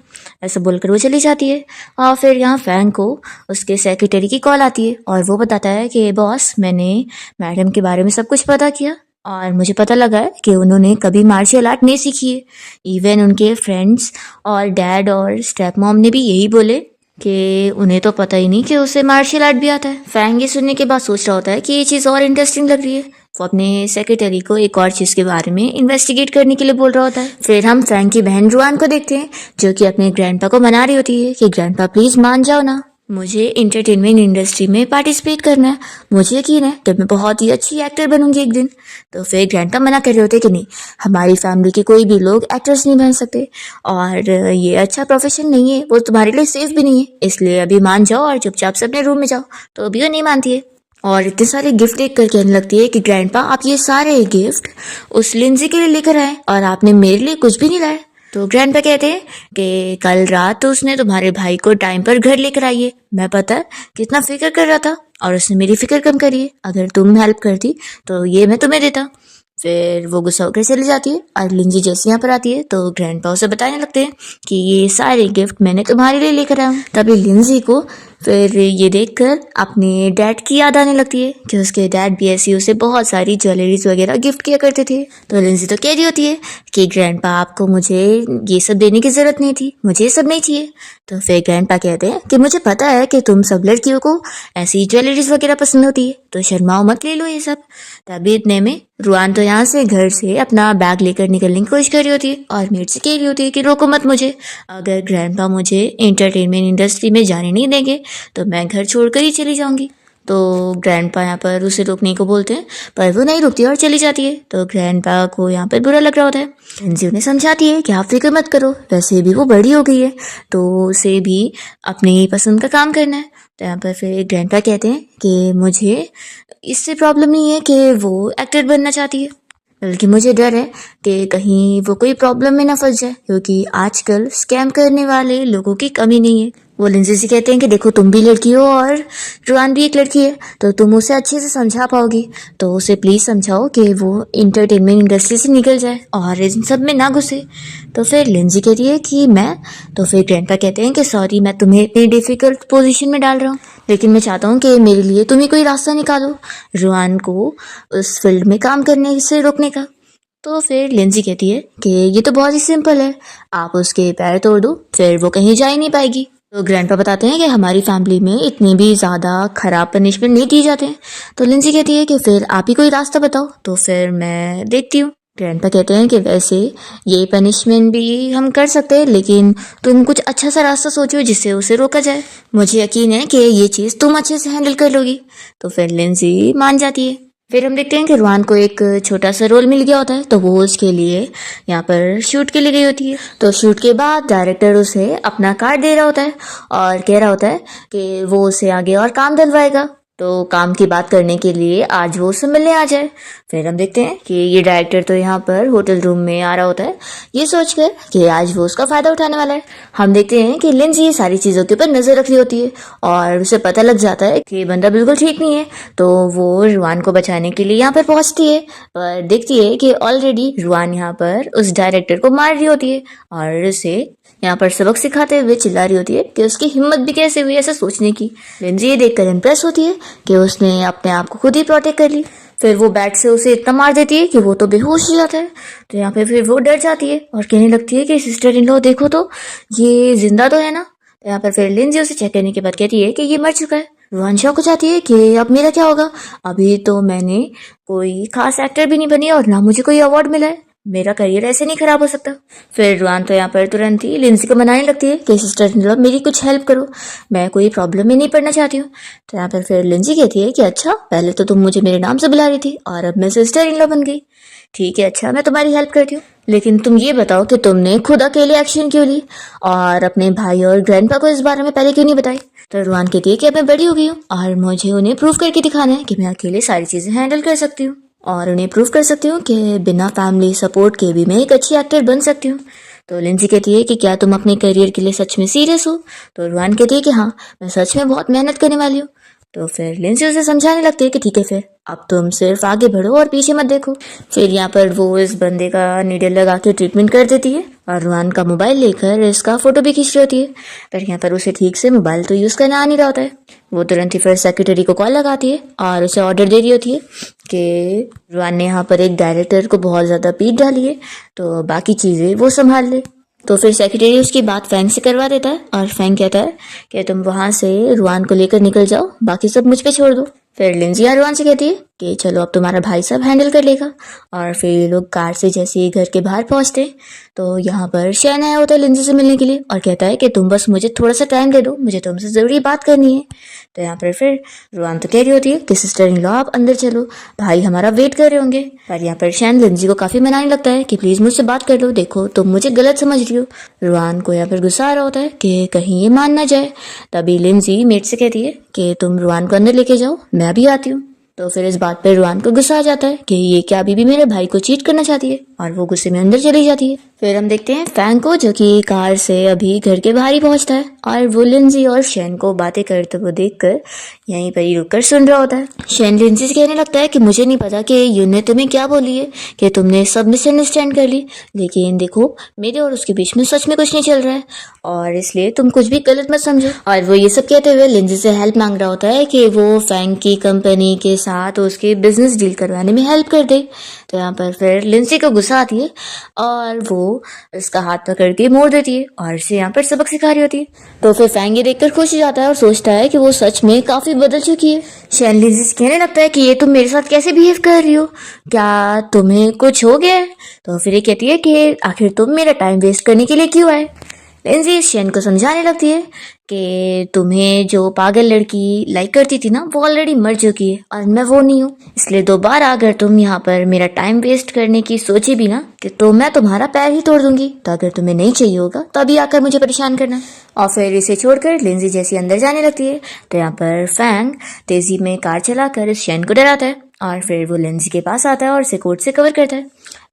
ऐसा बोलकर वो चली जाती है और फिर यहाँ फैंग को उसके सेक्रेटरी की कॉल आती है और वो बताता है कि बॉस मैंने मैडम के बारे में सब कुछ पता किया और मुझे पता लगा है कि उन्होंने कभी मार्शल आर्ट नहीं सीखी है। इवन उनके फ्रेंड्स और डैड और स्टेप मॉम ने भी यही बोले कि उन्हें तो पता ही नहीं कि उसे मार्शल आर्ट भी आता है। फैंग ये सुनने के बाद सोच रहा होता है कि ये चीज़ और इंटरेस्टिंग लग रही है। वो अपने सेक्रेटरी को एक और चीज़ के बारे में इन्वेस्टिगेट करने के लिए बोल रहा होता है। फिर हम फ्रैंक की बहन रुआन को देखते हैं जो कि अपने ग्रैंडपा को मना रही होती है कि ग्रैंडपा प्लीज़ मान जाओ ना, मुझे इंटरटेनमेंट इंडस्ट्री में पार्टिसिपेट करना है, मुझे यकीन है कि मैं बहुत ही अच्छी एक्टर बनूंगी एक दिन। तो फिर ग्रैंडपा मना कर रहे होते कि नहीं, हमारी फैमिली के कोई भी लोग एक्टर्स नहीं बन सकते और ये अच्छा प्रोफेशन नहीं है, वो तुम्हारे लिए सेफ भी नहीं है, इसलिए अभी मान जाओ और चुपचाप से अपने रूम में जाओ। तो अभी वो नहीं मानती है और इतने सारे गिफ्ट देख कर कहने लगती है कि ग्रैंडपा आप ये सारे गिफ्ट उस लिंजी के लिए लेकर आए और आपने मेरे लिए कुछ भी नहीं लाया। तो ग्रैंडपा कहते हैं कि कल रात तो उसने तुम्हारे भाई को टाइम पर घर लेकर आई है, मैं पता कितना फिक्र कर रहा था और उसने मेरी फिक्र कम करी है, अगर तुम हेल्प करती तो ये मैं तुम्हें देता। फिर वो गुस्सा होकर चली जाती है और लिंजी जैसे यहाँ पर आती है तो ग्रैंडपा उसे बताने लगते हैं कि ये सारे गिफ्ट मैंने तुम्हारे लिए लेकर आया हूँ। तभी लिंजी को फिर ये देखकर अपने डैड की याद आने लगती है कि उसके डैड भी ऐसी उसे बहुत सारी ज्वेलरीज वगैरह गिफ्ट किया करते थे। तो लिंजी तो कह रही होती है कि ग्रैंडपा आपको मुझे ये सब देने की जरूरत नहीं थी, मुझे ये सब नहीं चाहिए। तो फिर ग्रैंडपा कहते हैं कि मुझे पता है कि तुम सब लड़कियों को ऐसी ज्वेलरीज वगैरह पसंद होती है, तो शर्माओ मत, ले लो ये सब। तभी इतने में रुआन तो यहाँ से घर से अपना बैग लेकर निकलने की कोशिश कर रही होती है और मेड से कह रही होती है कि रोको मत मुझे, अगर ग्रैंडपा मुझे एंटरटेनमेंट इंडस्ट्री में जाने नहीं देंगे तो मैं घर छोड़कर ही चली जाऊंगी। तो ग्रैंडपा यहाँ पर उसे रोकने को बोलते हैं पर वो नहीं रुकती और चली जाती है। तो ग्रैंडपा को यहाँ पर बुरा लग रहा होता है। लिंजी उन्हें समझाती है कि आप फिक्र मत करो, वैसे भी वो बड़ी हो गई है तो उसे भी अपनी पसंद का काम करना है। तो यहाँ पर फिर ग्रैंडपा कहते हैं कि मुझे इससे प्रॉब्लम नहीं है कि वो एक्टर बनना चाहती है, बल्कि मुझे डर है कि कहीं वो कोई प्रॉब्लम में ना फंस जाए, क्योंकि आजकल स्कैम करने वाले लोगों की कमी नहीं है। वो लिंजी से कहते हैं कि देखो तुम भी लड़की हो और रुआन भी एक लड़की है तो तुम उसे अच्छे से समझा पाओगी, तो उसे प्लीज़ समझाओ कि वो इंटरटेनमेंट इंडस्ट्री से निकल जाए और इन सब में ना घुसे। तो फिर लिंजी कहती है कि मैं, तो फिर ग्रैंडपा कहते हैं कि सॉरी मैं तुम्हें इतनी डिफ़िकल्ट पोजीशन में डाल रहा हूँ, लेकिन मैं चाहता हूँ कि मेरे लिए तुम ही कोई रास्ता निकालो रुआन को उस फील्ड में काम करने से रोकने का। तो फिर लिंजी कहती है कि ये तो बहुत ही सिंपल है, आप उसके पैर तोड़ दो फिर वो कहीं जा ही नहीं पाएगी। तो ग्रैंडपा बताते हैं कि हमारी फैमिली में इतनी भी ज़्यादा खराब पनिशमेंट नहीं दी जाते हैं। तो लिंजी कहती है कि फिर आप ही कोई रास्ता बताओ तो फिर मैं देखती हूँ। ग्रैंडपा कहते हैं कि वैसे ये पनिशमेंट भी हम कर सकते हैं, लेकिन तुम कुछ अच्छा सा रास्ता सोचो जिससे उसे रोका जाए, मुझे यकीन है कि ये चीज़ तुम अच्छे से हैंडल कर लोगी। तो फिर लिंजी मान जाती है। फिर हम देखते हैं कि रुआन को एक छोटा सा रोल मिल गया होता है तो वो उसके लिए यहाँ पर शूट के लिए गई होती है। तो शूट के बाद डायरेक्टर उसे अपना कार्ड दे रहा होता है और कह रहा होता है कि वो उसे आगे और काम दिलवाएगा, तो काम की बात करने के लिए आज वो उससे मिलने आ जाए। फिर हम देखते हैं कि ये डायरेक्टर तो यहाँ पर होटल रूम में आ रहा होता है ये सोचकर कि आज वो उसका फ़ायदा उठाने वाला है। हम देखते हैं कि लिंजी ये सारी चीज़ों के ऊपर नज़र रख रही होती है और उसे पता लग जाता है कि बंदा बिल्कुल ठीक नहीं है, तो वो रुआन को बचाने के लिए यहाँ पर पहुँचती है पर देखती है कि ऑलरेडी रुआन यहाँ पर उस डायरेक्टर को मार रही होती है और उसे यहाँ पर सबक सिखाते हुए चिल्ला रही होती है कि उसकी हिम्मत भी कैसे हुई ऐसा सोचने की। लिंजी ये देखकर इम्प्रेस होती है कि उसने अपने आप को खुद ही प्रोटेक्ट कर ली। फिर वो बैट से उसे इतना मार देती है कि वो तो बेहोश हो जाता है। तो यहाँ पे फिर वो डर जाती है और कहने लगती है कि सिस्टर इन लॉ देखो तो ये जिंदा तो है ना। तो यहाँ पर फिर लिंजी उसे चेक करने के बाद कहती है कि ये मर चुका है। रुआन शॉक हो जाती है कि अब मेरा क्या होगा, अभी तो मैंने कोई खास एक्टर भी नहीं बनी और ना मुझे कोई अवार्ड मिला है, मेरा करियर ऐसे नहीं खराब हो सकता। फिर रुआन तो यहाँ पर तुरंत ही लिंजी को मनाने लगती है कि सिस्टर इन लॉ मेरी कुछ हेल्प करो, मैं कोई प्रॉब्लम में नहीं पड़ना चाहती हूँ। तो यहाँ पर फिर लिंजी कहती है कि अच्छा पहले तो तुम मुझे मेरे नाम से बुला रही थी और अब मैं सिस्टर इन लॉ बन गई, ठीक है अच्छा मैं तुम्हारी हेल्प करती हूँ, लेकिन तुम ये बताओ कि तुमने खुद अकेले एक्शन क्यों ली और अपने भाई और ग्रैंडपा को इस बारे में पहले क्यों नहीं बताई। तो रुआन कहती है कि अब मैं बड़ी हो गई हूँ और मुझे उन्हें प्रूव करके दिखाना है कि मैं अकेले सारी चीज़ें हैंडल कर सकती हूँ और उन्हें प्रूव कर सकती हूँ कि बिना फैमिली सपोर्ट के भी मैं एक अच्छी एक्टर बन सकती हूँ। तो लिंजी कहती है कि क्या तुम अपने करियर के लिए सच में सीरियस हो। तो रुआन कहती है कि हाँ मैं सच में बहुत मेहनत करने वाली हूँ। तो फिर लिंजी उसे समझाने लगती है कि ठीक है फिर अब तुम सिर्फ आगे बढ़ो और पीछे मत देखो। फिर यहाँ पर वो इस बंदे का नीडल लगा के ट्रीटमेंट कर देती है और रुआन का मोबाइल लेकर इसका फोटो भी खींच रही होती है। पर यहाँ पर उसे ठीक से मोबाइल तो यूज़ करना आ नहीं रहा होता है। वो तुरंत ही फिर सेक्रेटरी को कॉल लगाती है और उसे ऑर्डर दे रही होती है कि रुआन ने यहाँ पर एक डायरेक्टर को बहुत ज़्यादा पीट डाली है, तो बाकी चीज़ें वो संभाल ले। तो फिर सेक्रेटरी उसकी बात फैंग से करवा देता है और फैंग कहता है कि तुम वहाँ से रुआन को लेकर निकल जाओ, बाकी सब मुझ पे छोड़ दो। फिर लिंजी रुआन से कहती है कि चलो अब तुम्हारा भाई सब हैंडल कर लेगा। और फिर ये लोग कार से जैसे ही घर के बाहर पहुंचते तो यहाँ पर शैन आया होता है लिंजी से मिलने के लिए और कहता है कि तुम बस मुझे थोड़ा सा टाइम दे दो, मुझे तुमसे ज़रूरी बात करनी है। तो यहाँ पर फिर रुआन तो कह रही होती है कि सिस्टर इन लॉ आप अंदर चलो, भाई हमारा वेट कर रहे होंगे। पर यहाँ पर शैन लिंजी को काफ़ी मनाने लगता है कि प्लीज़ मुझसे बात कर लो, देखो तुम मुझे गलत समझ रही हो। रुआन को यहाँ पर गुस्सा आ रहा होता है कि कहीं ये मान ना जाए। तभी लिंजी मेट से कहती है कि तुम रुआन को अंदर लेके जाओ, मैं अभी आती हूँ। तो फिर इस बात पर रुआन को गुस्सा आ जाता है कि ये क्या अभी भी मेरे भाई को चीट करना चाहती है, और वो गुस्से में अंदर चली जाती है। फिर हम देखते हैं फैंग को, जो कि कार से अभी घर के बाहर ही पहुंचता है और वो लिंजी और शैन को बातें करते हुए देखकर यहीं पर ही रुककर सुन रहा होता है। शैन लिंजी से कहने लगता है कि मुझे नहीं पता कि यून ने तुम्हें क्या बोली है, कि तुमने सब मिसअंडरस्टैंड कर ली, लेकिन देखो मेरे और उसके बीच में सच में कुछ नहीं चल रहा है और इसलिए तुम कुछ भी गलत मत समझो। और वो ये सब कहते हुए लिंजी से हेल्प मांग रहा होता है कि वो फैंग की कंपनी के साथ उसके बिजनेस डील करवाने में हेल्प कर दे। तो यहाँ पर फिर लिंजी को गुस्सा आती है और वो इसका हाथ पकड़ के मोड़ देती है और इसे यहाँ पर सबक सिखा रही होती है। तो फिर फैंग ये देखकर खुश हो जाता है और सोचता है कि वो सच में काफी बदल चुकी है। शैन लिंजी से कहने लगता है कि ये तुम मेरे साथ कैसे बिहेव कर रही हो, क्या तुम्हें कुछ हो गया है? तो फिर ये कहती है कि आखिर तुम मेरा टाइम वेस्ट करने के लिए क्यों आए। लिंजी शैन को समझाने लगती है कि तुम्हें जो पागल लड़की लाइक करती थी ना, वो ऑलरेडी मर चुकी है और मैं वो नहीं हूँ, इसलिए दोबारा अगर तुम यहाँ पर मेरा टाइम वेस्ट करने की सोची भी ना तो मैं तुम्हारा पैर ही तोड़ दूंगी। तो अगर तुम्हें नहीं चाहिए होगा तभी आकर मुझे परेशान करना। और फिर इसे छोड़कर लिंजी जैसी अंदर जाने लगती है तो यहाँ पर फैंग तेजी में कार चलाकर शैन को डराता है और फिर वो लिंजी के पास आता है और उसे कोट से कवर करता है।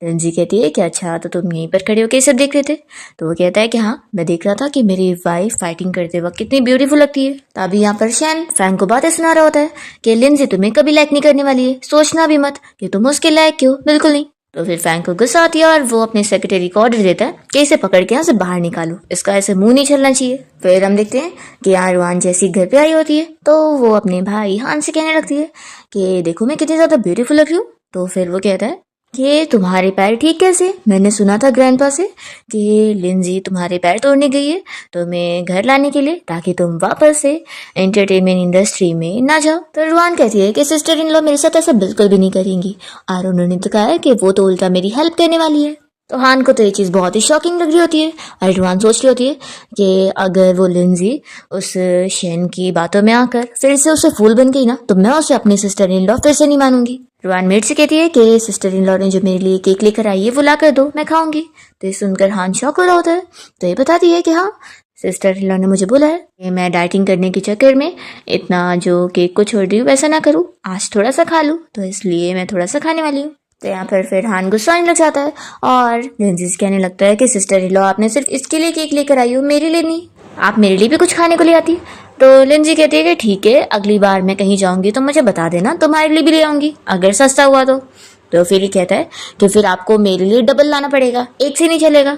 लिंजी कहती है कि अच्छा तो तुम यहीं पर खड़े होकर सब देख रहे थे? तो वो कहता है कि हाँ, मैं देख रहा था कि मेरी वाइफ फाइटिंग करते वक्त कितनी ब्यूटीफुल लगती है। तभी यहाँ पर शैन फैंग को बातें सुना रहा होता है कि लिंजी तुम्हें कभी लाइक नहीं करने वाली है, सोचना भी मत कि तुम उसके लायक क्यों, बिल्कुल नहीं। तो फिर फैंग को गुस्सा आती है और वो अपने सेक्रेटरी को ऑर्डर देता है कि इसे पकड़ के यहाँ से बाहर निकालो, इसका ऐसे मुंह नहीं चलना चाहिए। फिर हम देखते हैं कि यहाँ रुआन जैसी घर पे आई होती है तो वो अपने भाई हान से कहने लगती है कि देखो मैं कितनी ज्यादा ब्यूटीफुल लग रही हूँ। तो फिर वो कहता है कि तुम्हारे पैर ठीक कैसे? मैंने सुना था ग्रैंडपा से कि लिंजी तुम्हारे पैर तोड़ने गई है तुम्हें घर लाने के लिए, ताकि तुम वापस से एंटरटेनमेंट इंडस्ट्री में ना जाओ। तो रुआन कहती है कि सिस्टर इन लॉ मेरे साथ ऐसा बिल्कुल भी नहीं करेंगी और उन्होंने तो कहा है कि वो तो उल्टा मेरी हेल्प करने वाली है। तो हान को तो ये चीज़ बहुत ही शॉकिंग लग रही होती है और रुआन सोच रही होती है कि अगर वो लिंजी उस शैन की बातों में आकर फिर से उसे फूल बन गई ना तो मैं उसे अपनी सिस्टर इन लॉ फिर से नहीं मानूंगी। रुआन मेट से कहती है कि सिस्टर इन लॉ ने जो मेरे लिए केक लेकर आई है वो ला कर दो, मैं खाऊंगी। तो ये सुनकर हान शॉक हो रहा होता है। तो ये बताती है कि हाँ, सिस्टर इन लॉ ने मुझे बोला है कि मैं डाइटिंग करने के चक्कर में इतना जो केक को छोड़ रही हूँ वैसा ना करूँ, आज थोड़ा सा खा लूँ, तो इसलिए मैं थोड़ा सा खाने वाली हूँ। तो यहाँ पर फिर हान गुस्सा आने लग जाता है और लिंजी कहने लगता है कि सिस्टर इन लॉ आपने सिर्फ इसके लिए केक लेकर आई हो, मेरे लिए नहीं, आप मेरे लिए भी कुछ खाने को ले आती। तो लिंजी कहती है कि ठीक है, अगली बार मैं कहीं जाऊंगी तो मुझे बता देना, तुम्हारे लिए भी ले आऊंगी अगर सस्ता हुआ तो फिर ये कहता है कि फिर आपको मेरे लिए डबल लाना पड़ेगा, एक से नहीं चलेगा।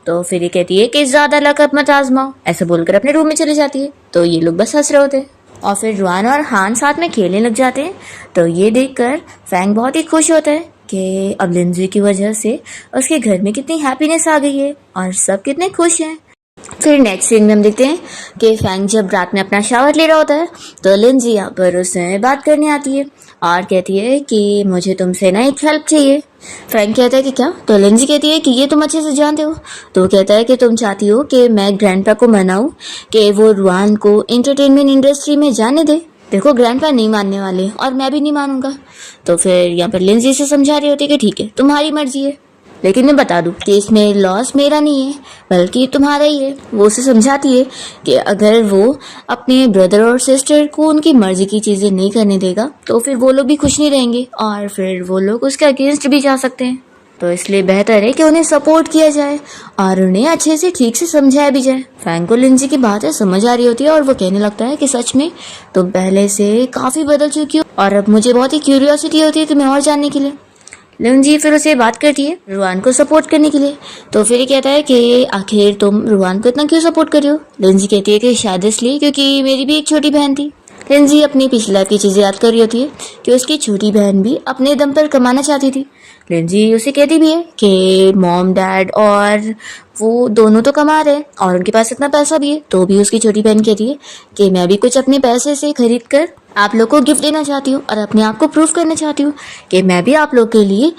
तो फिर ये कहती है कि ज्यादा लकअप मत आजमाओ, ऐसे बोलकर अपने रूम में चली जाती है। तो ये लोग बस हंस रहे होते हैं और फिर रुआन और हान साथ में खेलने लग जाते हैं। तो ये देखकर फैंग बहुत ही खुश होता है कि अब लिंजी की वजह से उसके घर में कितनी हैप्पीनेस आ गई है और सब कितने खुश हैं। फिर नेक्स्ट सीन में हम देखते हैं कि फैंग जब रात में अपना शावर ले रहा होता है तो लिंजी यहाँ पर उससे बात करने आती है और कहती है कि मुझे तुमसे ना एक हेल्प चाहिए। फैंग कहता है कि क्या? तो लिंजी कहती है कि ये तुम अच्छे से जानते हो। तो वो कहता है कि तुम चाहती हो कि मैं ग्रैंडपा को मनाऊं कि वो रुआन को एंटरटेनमेंट इंडस्ट्री में जाने दे। देखो ग्रैंडपा नहीं मानने वाले और मैं भी नहीं मानूंगा। तो फिर यहाँ पर लिंजी से समझा रही होती है कि ठीक है तुम्हारी मर्जी है, लेकिन मैं बता दूं कि इसमें लॉस मेरा नहीं है बल्कि तुम्हारा ही है। वो उसे समझाती है कि अगर वो अपने ब्रदर और सिस्टर को उनकी मर्जी की चीजें नहीं करने देगा तो फिर वो लोग भी खुश नहीं रहेंगे और फिर वो लोग उसके अगेंस्ट भी जा सकते हैं। तो इसलिए बेहतर है कि उन्हें सपोर्ट किया जाए और उन्हें अच्छे से ठीक से समझाया भी जाए। फैंग को लिंजी की बातें समझ आ रही होती है और वो कहने लगता है कि सच में तुम पहले से काफी बदल चुकी हो और अब मुझे बहुत ही क्यूरियोसिटी होती है तुम्हें और जानने के लिए। लिंजी फिर उसे बात करती है रुआन को सपोर्ट करने के लिए। तो फिर ये कहता है कि आखिर तुम रुआन को इतना क्यों सपोर्ट कर रही हो। लिंजी कहती है कि शायद इसलिए क्योंकि मेरी भी एक छोटी बहन थी। लिंजी अपनी पिछली लाइफ की चीज़ें याद कर रही होती है कि उसकी छोटी बहन भी अपने दम पर कमाना चाहती थी। लिंजी उसे कहती भी है कि मॉम डैड और वो दोनों तो कमा रहे हैं और उनके पास इतना पैसा भी है, तो भी उसकी छोटी बहन कहती है कि मैं भी कुछ अपने पैसे से खरीद कर आप लोग को गिफ्ट देना चाहती हूँ और अपने आप को प्रूव करना चाहती हूँ कि मैं भी आप लोग के लिए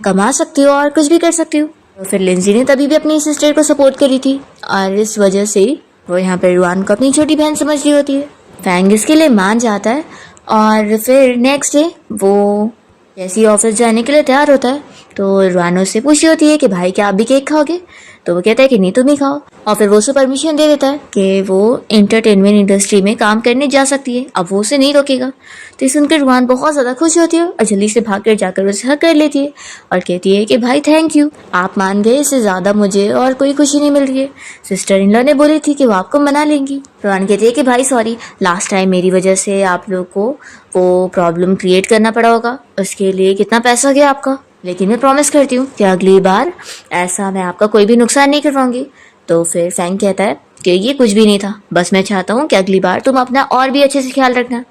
कमा सकती हूँ और कुछ भी कर सकती हूँ। तो फिर लिंजी ने तभी भी अपनी सिस्टर को सपोर्ट करी थी और इस वजह से वो यहाँ पर रुआन को अपनी छोटी बहन समझ रही होती है। फैंग इसके लिए मान जाता है और फिर नेक्स्ट डे वो जैसे ही ऑफिस जाने के लिए तैयार होता है तो रुआन उससे पूछी होती है कि भाई क्या आप भी केक खाओगे। तो वो कहता है कि नहीं तुम ही खाओ और फिर वो उसे परमिशन दे देता है कि वो एंटरटेनमेंट इंडस्ट्री में काम करने जा सकती है, अब वो उसे नहीं रोकेगा। तो ये सुनकर रुआन बहुत ज़्यादा खुश होती है और जल्दी से भाग कर जाकर उसे हक कर लेती है और कहती है कि भाई थैंक यू, आप मान गए, इससे ज़्यादा मुझे और कोई खुशी नहीं मिल रही है। सिस्टर इन लॉ ने बोली थी कि वो आपको मना लेंगी। रुआन कहती है कि भाई सॉरी, लास्ट टाइम मेरी वजह से आप लोग को वो प्रॉब्लम क्रिएट करना पड़ा होगा, उसके लिए कितना पैसा गया आपका, लेकिन मैं प्रॉमिस करती हूँ कि अगली बार ऐसा मैं आपका कोई भी नुकसान नहीं करवाऊंगी। तो फिर फैंग कहता है कि ये कुछ भी नहीं था, बस मैं चाहता हूँ कि अगली बार तुम अपना और भी अच्छे से ख्याल रखना।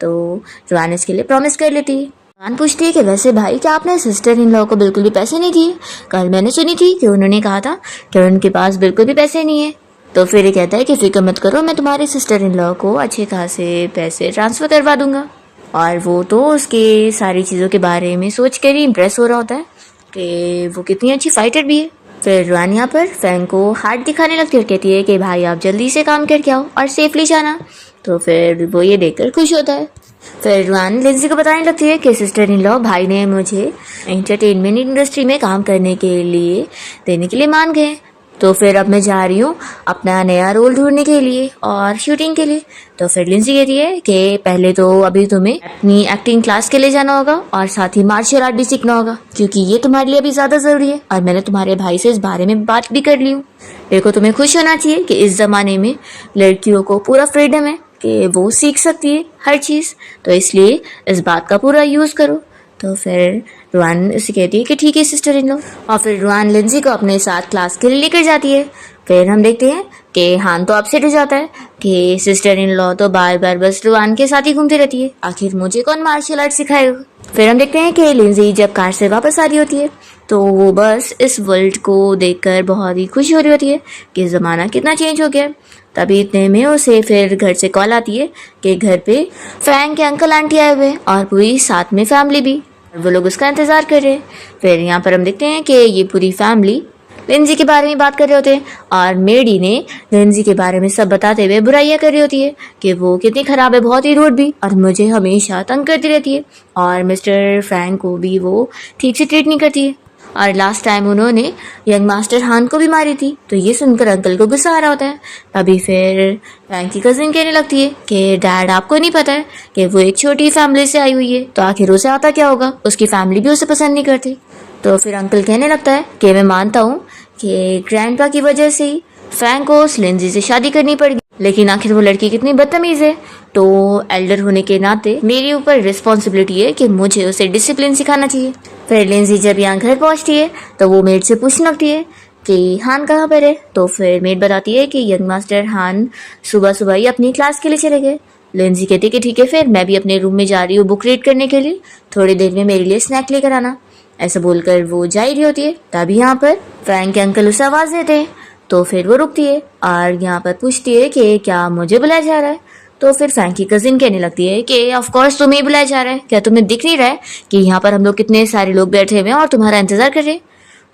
तो रुआन इसके लिए प्रॉमिस कर लेती है। रुआन पूछती है कि वैसे भाई क्या आपने सिस्टर इन लॉ को बिल्कुल भी पैसे नहीं दिए? कल मैंने सुनी थी कि उन्होंने कहा था कि उनके पास बिल्कुल भी पैसे नहीं है। तो फिर ये कहता है कि फिक्र मत करो, मैं तुम्हारी सिस्टर इन लॉ को अच्छे खासे पैसे ट्रांसफ़र करवा दूंगा। और वो तो उसके सारी चीज़ों के बारे में सोच कर ही इम्प्रेस हो रहा होता है कि वो कितनी अच्छी फाइटर भी है। फिर रुआन यहाँ पर फैंग को हार्ट दिखाने लगती है और कहती है कि भाई आप जल्दी से काम करके आओ और सेफली जाना। तो फिर वो ये देखकर खुश होता है। फिर रुआन लिंजी को बताने लगती है कि सिस्टर इन लॉ भाई ने मुझे एंटरटेनमेंट इंडस्ट्री में काम करने के लिए देने के लिए मान गए, तो फिर अब मैं जा रही हूँ अपना नया रोल ढूंढने के लिए और शूटिंग के लिए। तो फिर लिंजी कहती है कि पहले तो अभी तुम्हें अपनी एक्टिंग क्लास के लिए जाना होगा और साथ ही मार्शल आर्ट भी सीखना होगा, क्योंकि ये तुम्हारे लिए अभी ज़्यादा ज़रूरी है और मैंने तुम्हारे भाई से इस बारे में बात भी कर ली हूँ। देखो तुम्हें खुश होना चाहिए कि इस ज़माने में लड़कियों को पूरा फ्रीडम है कि वो सीख सकती है हर चीज़, तो इसलिए इस बात का पूरा यूज़ करो। तो फिर रुआन उसे कहती है कि ठीक है सिस्टर इन लॉ, और फिर रुआन लिंजी को अपने साथ क्लास के लिए लेकर जाती है। फिर हम देखते हैं कि हान तो अपसेट हो जाता है कि सिस्टर इन लॉ तो बार बार बस रुआन के साथ ही घूमती रहती है, आखिर मुझे कौन मार्शल आर्ट सिखाएगा। फिर हम देखते हैं कि लिंजी जब कार से वापस आ रही होती है तो वो बस इस वर्ल्ड को देखकर बहुत ही खुश हो रही होती है कि ज़माना कितना चेंज हो गया। तभी इतने में उसे फिर घर से कॉल आती है कि घर पे फैंग के अंकल आंटी आए हुए और पूरी साथ में फैमिली भी, वो लोग उसका इंतज़ार कर रहे हैं। फिर यहाँ पर हम देखते हैं कि ये पूरी फैमिली लिंजी के बारे में बात कर रहे होते हैं और मेडी ने लिंजी के बारे में सब बताते हुए बुराइयां कर रही होती है कि वो कितनी ख़राब है, बहुत ही रूड भी, और मुझे हमेशा तंग करती रहती है और मिस्टर फ्रैंक को भी वो ठीक से ट्रीट नहीं करती है और लास्ट टाइम उन्होंने यंग मास्टर हान को भी मारी थी। तो ये सुनकर अंकल को गुस्सा आ रहा होता है। तभी फिर फ्रैंक की कजिन कहने लगती है कि डैड आपको नहीं पता है कि वो एक छोटी फैमिली से आई हुई है, तो आखिर उसे आता क्या होगा, उसकी फैमिली भी उसे पसंद नहीं करती। तो फिर अंकल कहने लगता है कि मैं मानता हूँ कि ग्रैंडपा की वजह से ही फ्रैंक को उस लिंजी से शादी करनी पड़ेगी, लेकिन आखिर वो लड़की कितनी बदतमीज है, तो एल्डर होने के नाते मेरे ऊपर रिस्पॉन्सिबिलिटी है कि मुझे उसे डिसिप्लिन सिखाना चाहिए। फिर लिंजी जब यहाँ घर पहुँचती है तो वो मेड से पूछने लगती है कि हान कहाँ पर है। तो फिर मेड बताती है कि यंग मास्टर हान सुबह सुबह ही अपनी क्लास के लिए चले गए। लिंजी कहती है कि ठीक है, फिर मैं भी अपने रूम में जा रही हूँ बुक रीड करने के लिए, थोड़ी देर में मेरे लिए स्नैक लेकर आना। ऐसा बोलकर वो जा ही रही होती है। तभी यहाँ पर फ्रैंक के अंकल उसे आवाज़ देते हैं। तो फिर वो रुकती है और यहाँ पर पूछती है कि क्या मुझे बुलाया जा रहा है। तो फिर फ्रैंक की कजिन कहने लगती है कि ऑफ कोर्स तुम्हें ही बुलाया जा रहा है, क्या तुम्हें दिख नहीं रहा है कि यहाँ पर हम लोग कितने सारे लोग बैठे हुए हैं और तुम्हारा इंतजार कर रहे हैं।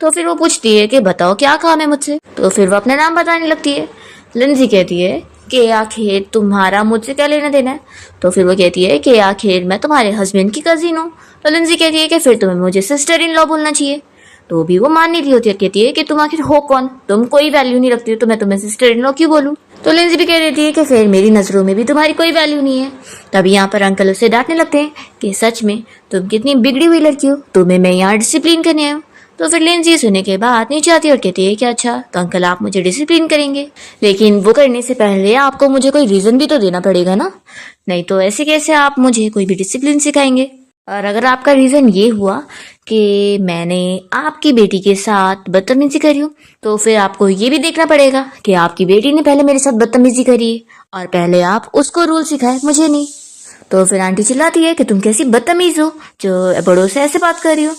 तो फिर वो पूछती है कि बताओ क्या काम है मुझसे। तो फिर वो अपना नाम बताने लगती है। लिंजी कहती है कि आखिर तुम्हारा मुझसे क्या लेना देना है। तो फिर वो कहती है कि आखिर मैं तुम्हारे हस्बैंड की कजिन हूँ। तो लिंजी कहती है कि फिर तुम्हें मुझे सिस्टर इन लॉ बोलना चाहिए। तो भी वो मान नहीं रही होती है, कहती है कि तुम आखिर हो कौन, तुम कोई वैल्यू नहीं रखती हो, तो मैं तुम्हें सिस्टर इन लॉ क्यों बोलूं। तो लिंजी भी कह देती है कि फिर मेरी नज़रों में भी तुम्हारी कोई वैल्यू नहीं है। तभी यहाँ पर अंकल उसे डांटने लगते हैं कि सच में तुम कितनी बिगड़ी हुई लड़की हो, तुम्हें मैं यहाँ डिसिप्लिन करने आया हूँ। तो फिर लिंजी सुनने के बाद नीचे आती है और कहती है कि अच्छा तो अंकल आप मुझे डिसिप्लिन करेंगे, लेकिन वो करने से पहले आपको मुझे कोई रीज़न भी तो देना पड़ेगा ना, नहीं तो ऐसे कैसे आप मुझे कोई भी डिसिप्लिन सिखाएंगे। और अगर आपका रीज़न ये हुआ कि मैंने आपकी बेटी के साथ बदतमीजी करी हो, तो फिर आपको ये भी देखना पड़ेगा कि आपकी बेटी ने पहले मेरे साथ बदतमीजी करी है और पहले आप उसको रूल सिखाए, मुझे नहीं। तो फिर आंटी चिल्लाती है कि तुम कैसी बदतमीज हो जो बड़ों से ऐसे बात कर रही हो।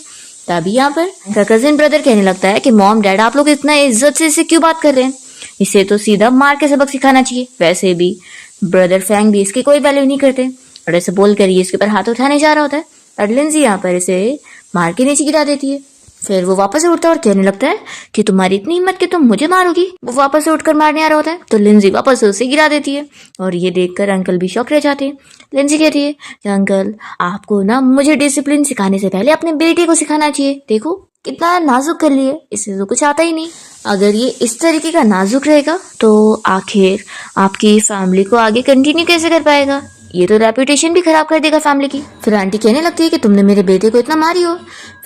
तभी यहाँ पर कजिन ब्रदर कहने लगता है कि मॉम डैड आप लोग इतना इज्जत से इसे क्यों बात कर रहे हैं, इसे तो सीधा मार के सबक सिखाना चाहिए। वैसे भी ब्रदर फैंग भी इसकी कोई वैल्यू नहीं करते और ऐसे बोल कर ये इसके ऊपर हाथ उठाने जा रहा होता है और लिंजी यहाँ पर इसे मार के नीचे गिरा देती है। फिर वो वापस से उठता है और कहने लगता है कि तुम्हारी इतनी हिम्मत कि तुम मुझे मारोगी। वो वापस से उठकर मारने आ रहा होता है तो लिंजी वापस से उसे गिरा देती है और ये देखकर अंकल भी शॉक रह जाते हैं। लिंजी कहती है कि अंकल आपको ना मुझे डिसिप्लिन सिखाने से पहले अपने बेटे को सिखाना चाहिए, देखो कितना नाजुक कर लिए, इसे तो कुछ आता ही नहीं। अगर ये इस तरीके का नाजुक रहेगा तो आखिर आपकी फैमिली को आगे कंटिन्यू कैसे कर पाएगा, ये तो रेपुटेशन भी खराब कर देगा फैमिली की। फिर आंटी कहने लगती है कि तुमने मेरे बेटे को इतना मारी हो।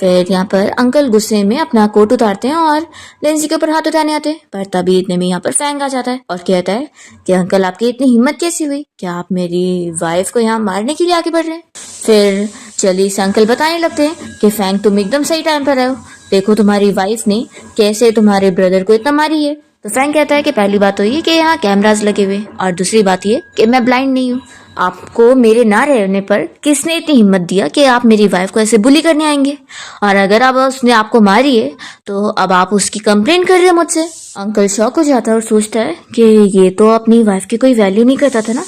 फिर यहाँ पर अंकल गुस्से में अपना कोट उतारते हैं और लिंजी के ऊपर हाथ उठाने आते हैं, पर तभी इतने में यहाँ पर फैंग आ जाता है और कहता है कि अंकल आपकी इतनी हिम्मत कैसी हुई, क्या आप मेरी वाइफ को यहाँ मारने के लिए आगे बढ़ रहे हैं। फिर चलिए से अंकल बताने लगते हैं कि फैंग तुम एकदम सही टाइम पर आए हो, देखो तुम्हारी वाइफ ने कैसे तुम्हारे ब्रदर को इतना मारी है। तो फैंग कहता है कि पहली बात तो ये कि यहाँ कैमरास लगे हुए और दूसरी बात ये कि मैं ब्लाइंड नहीं हूँ, आपको मेरे ना रहने पर किसने इतनी हिम्मत दिया कि आप मेरी वाइफ को ऐसे बुली करने आएंगे, और अगर अब उसने आपको मारी है तो अब आप उसकी कंप्लेंट कर रहे हो मुझसे। अंकल शॉक हो जाता है और सोचता है कि ये तो अपनी वाइफ की कोई वैल्यू नहीं करता था ना,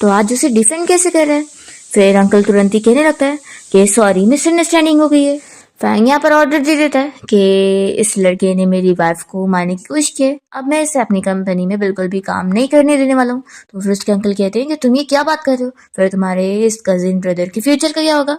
तो आज उसे डिफेंड कैसे कर रहा है। फिर अंकल तुरंत ही कहने लगता है कि सॉरी मिसअंडरस्टैंडिंग हो गई है। फैंग यहाँ पर ऑर्डर दे देता है कि इस लड़के ने मेरी वाइफ को मारने की कोशिश की, अब मैं इसे अपनी कंपनी में बिल्कुल भी काम नहीं करने देने वाला हूँ। तो फिर उसके अंकल कहते हैं कि तुम ये क्या बात कर रहे हो, फिर तुम्हारे इस कजिन ब्रदर के फ्यूचर का क्या होगा।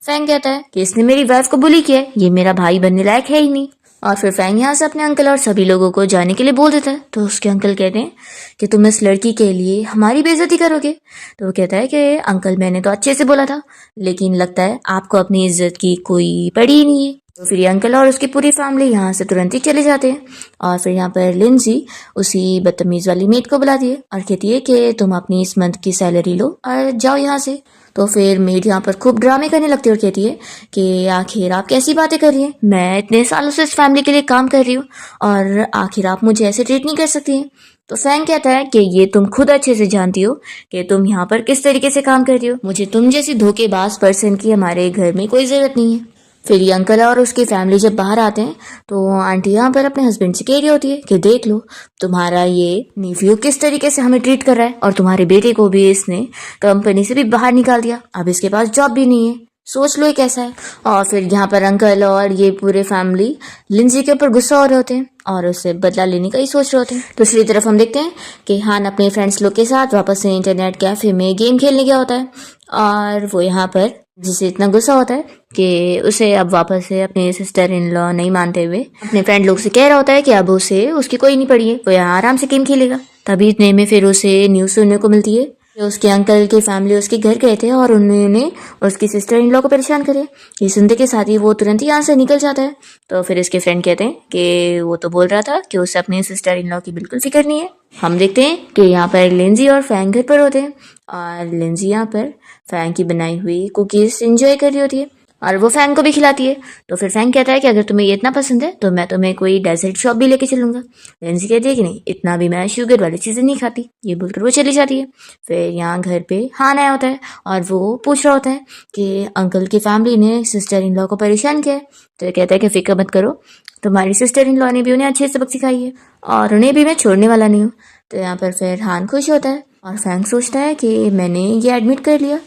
फैंग कहता है कि इसने मेरी वाइफ को बुली किया है, ये मेरा भाई बनने लायक है ही नहीं। और फिर फैंग यहाँ से अपने अंकल और सभी लोगों को जाने के लिए बोल देता है। तो उसके अंकल कहते हैं कि तुम इस लड़की के लिए हमारी बेइज्जती करोगे। तो वो कहता है कि अंकल मैंने तो अच्छे से बोला था, लेकिन लगता है आपको अपनी इज्जत की कोई पड़ी ही नहीं है। तो फिर ये अंकल और उसकी पूरी फैमिली यहाँ से तुरंत ही चले जाते हैं और फिर यहाँ पर लिंजी उसी बदतमीज वाली मेट को बुलाती है और कहती है कि तुम अपनी इस मंथ की सैलरी लो और जाओ यहाँ से। तो फिर मेड यहाँ पर खूब ड्रामे करने लगती है और कहती है कि आखिर आप कैसी बातें कर रही हैं, मैं इतने सालों से इस फैमिली के लिए काम कर रही हूँ और आखिर आप मुझे ऐसे ट्रीट नहीं कर सकती हैं। तो फैंग कहता है कि ये तुम खुद अच्छे से जानती हो कि तुम यहाँ पर किस तरीके से काम कर रही हो, मुझे तुम जैसी धोखेबाज पर्सन की हमारे घर में कोई जरूरत नहीं है। फिर ये अंकल और उसकी फैमिली जब बाहर आते हैं तो आंटी यहाँ पर अपने हस्बैंड से कह रही होती है कि देख लो तुम्हारा ये नीफ्यू किस तरीके से हमें ट्रीट कर रहा है और तुम्हारे बेटे को भी इसने कंपनी से भी बाहर निकाल दिया, अब इसके पास जॉब भी नहीं है, सोच लो ये कैसा है। और फिर यहाँ पर अंकल और ये पूरे फैमिली लिंजी के ऊपर गुस्सा हो रहे होते हैं और उससे बदला लेने का ही सोच रहे होते हैं। दूसरी तरफ हम देखते हैं कि हान अपने फ्रेंड्स लोग के साथ वापस से इंटरनेट कैफे में गेम खेलने गया होता है और वो यहाँ पर जिसे इतना गुस्सा होता है कि उसे अब वापस से अपने सिस्टर इन लॉ नहीं मानते हुए अपने फ्रेंड लोग से कह रहा होता है कि अब उसे उसकी कोई नहीं पड़ी है, वो यहाँ आराम से गेम खेलेगा। तभी इतने में फिर उसे न्यूज़ सुनने को मिलती है कि उसके अंकल की फैमिली उसके घर गए थे और उन्होंने उसकी सिस्टर इन लॉ को परेशान करे। ये सुनते के साथ ही वो तुरंत ही यहाँ से निकल जाता है। तो फिर इसके फ्रेंड कहते हैं कि वो तो बोल रहा था कि उसे अपने सिस्टर इन लॉ की बिल्कुल फिक्र नहीं है। हम देखते हैं कि यहाँ पर लिंजी और फैंग घर पर होते हैं और लिंजी यहाँ पर फैंग की बनाई हुई कुकीज एंजॉय कर रही होती है और वो फैंग को भी खिलाती है। तो फिर फैंग कहता है कि अगर तुम्हें ये इतना पसंद है तो मैं तुम्हें कोई डेजर्ट शॉप भी लेके चलूंगा। लिंजी कहती है कि नहीं, इतना भी मैं शुगर वाली चीज़ें नहीं खाती। ये बोलकर वो चली जाती है। फिर यहाँ घर पे हान आया होता है और वो पूछ रहा होता है कि अंकल की फैमिली ने सिस्टर इन लॉ को परेशान किया है। तो कहता है कि फिक्र मत करो, तुम्हारी सिस्टर इन लॉ ने भी उन्हें अच्छे सबक सिखाई है और उन्हें भी मैं छोड़ने वाला नहीं हूँ। तो यहाँ पर फिर हान खुश होता है और फैंग सोचता है कि मैंने ये एडमिट कर लिया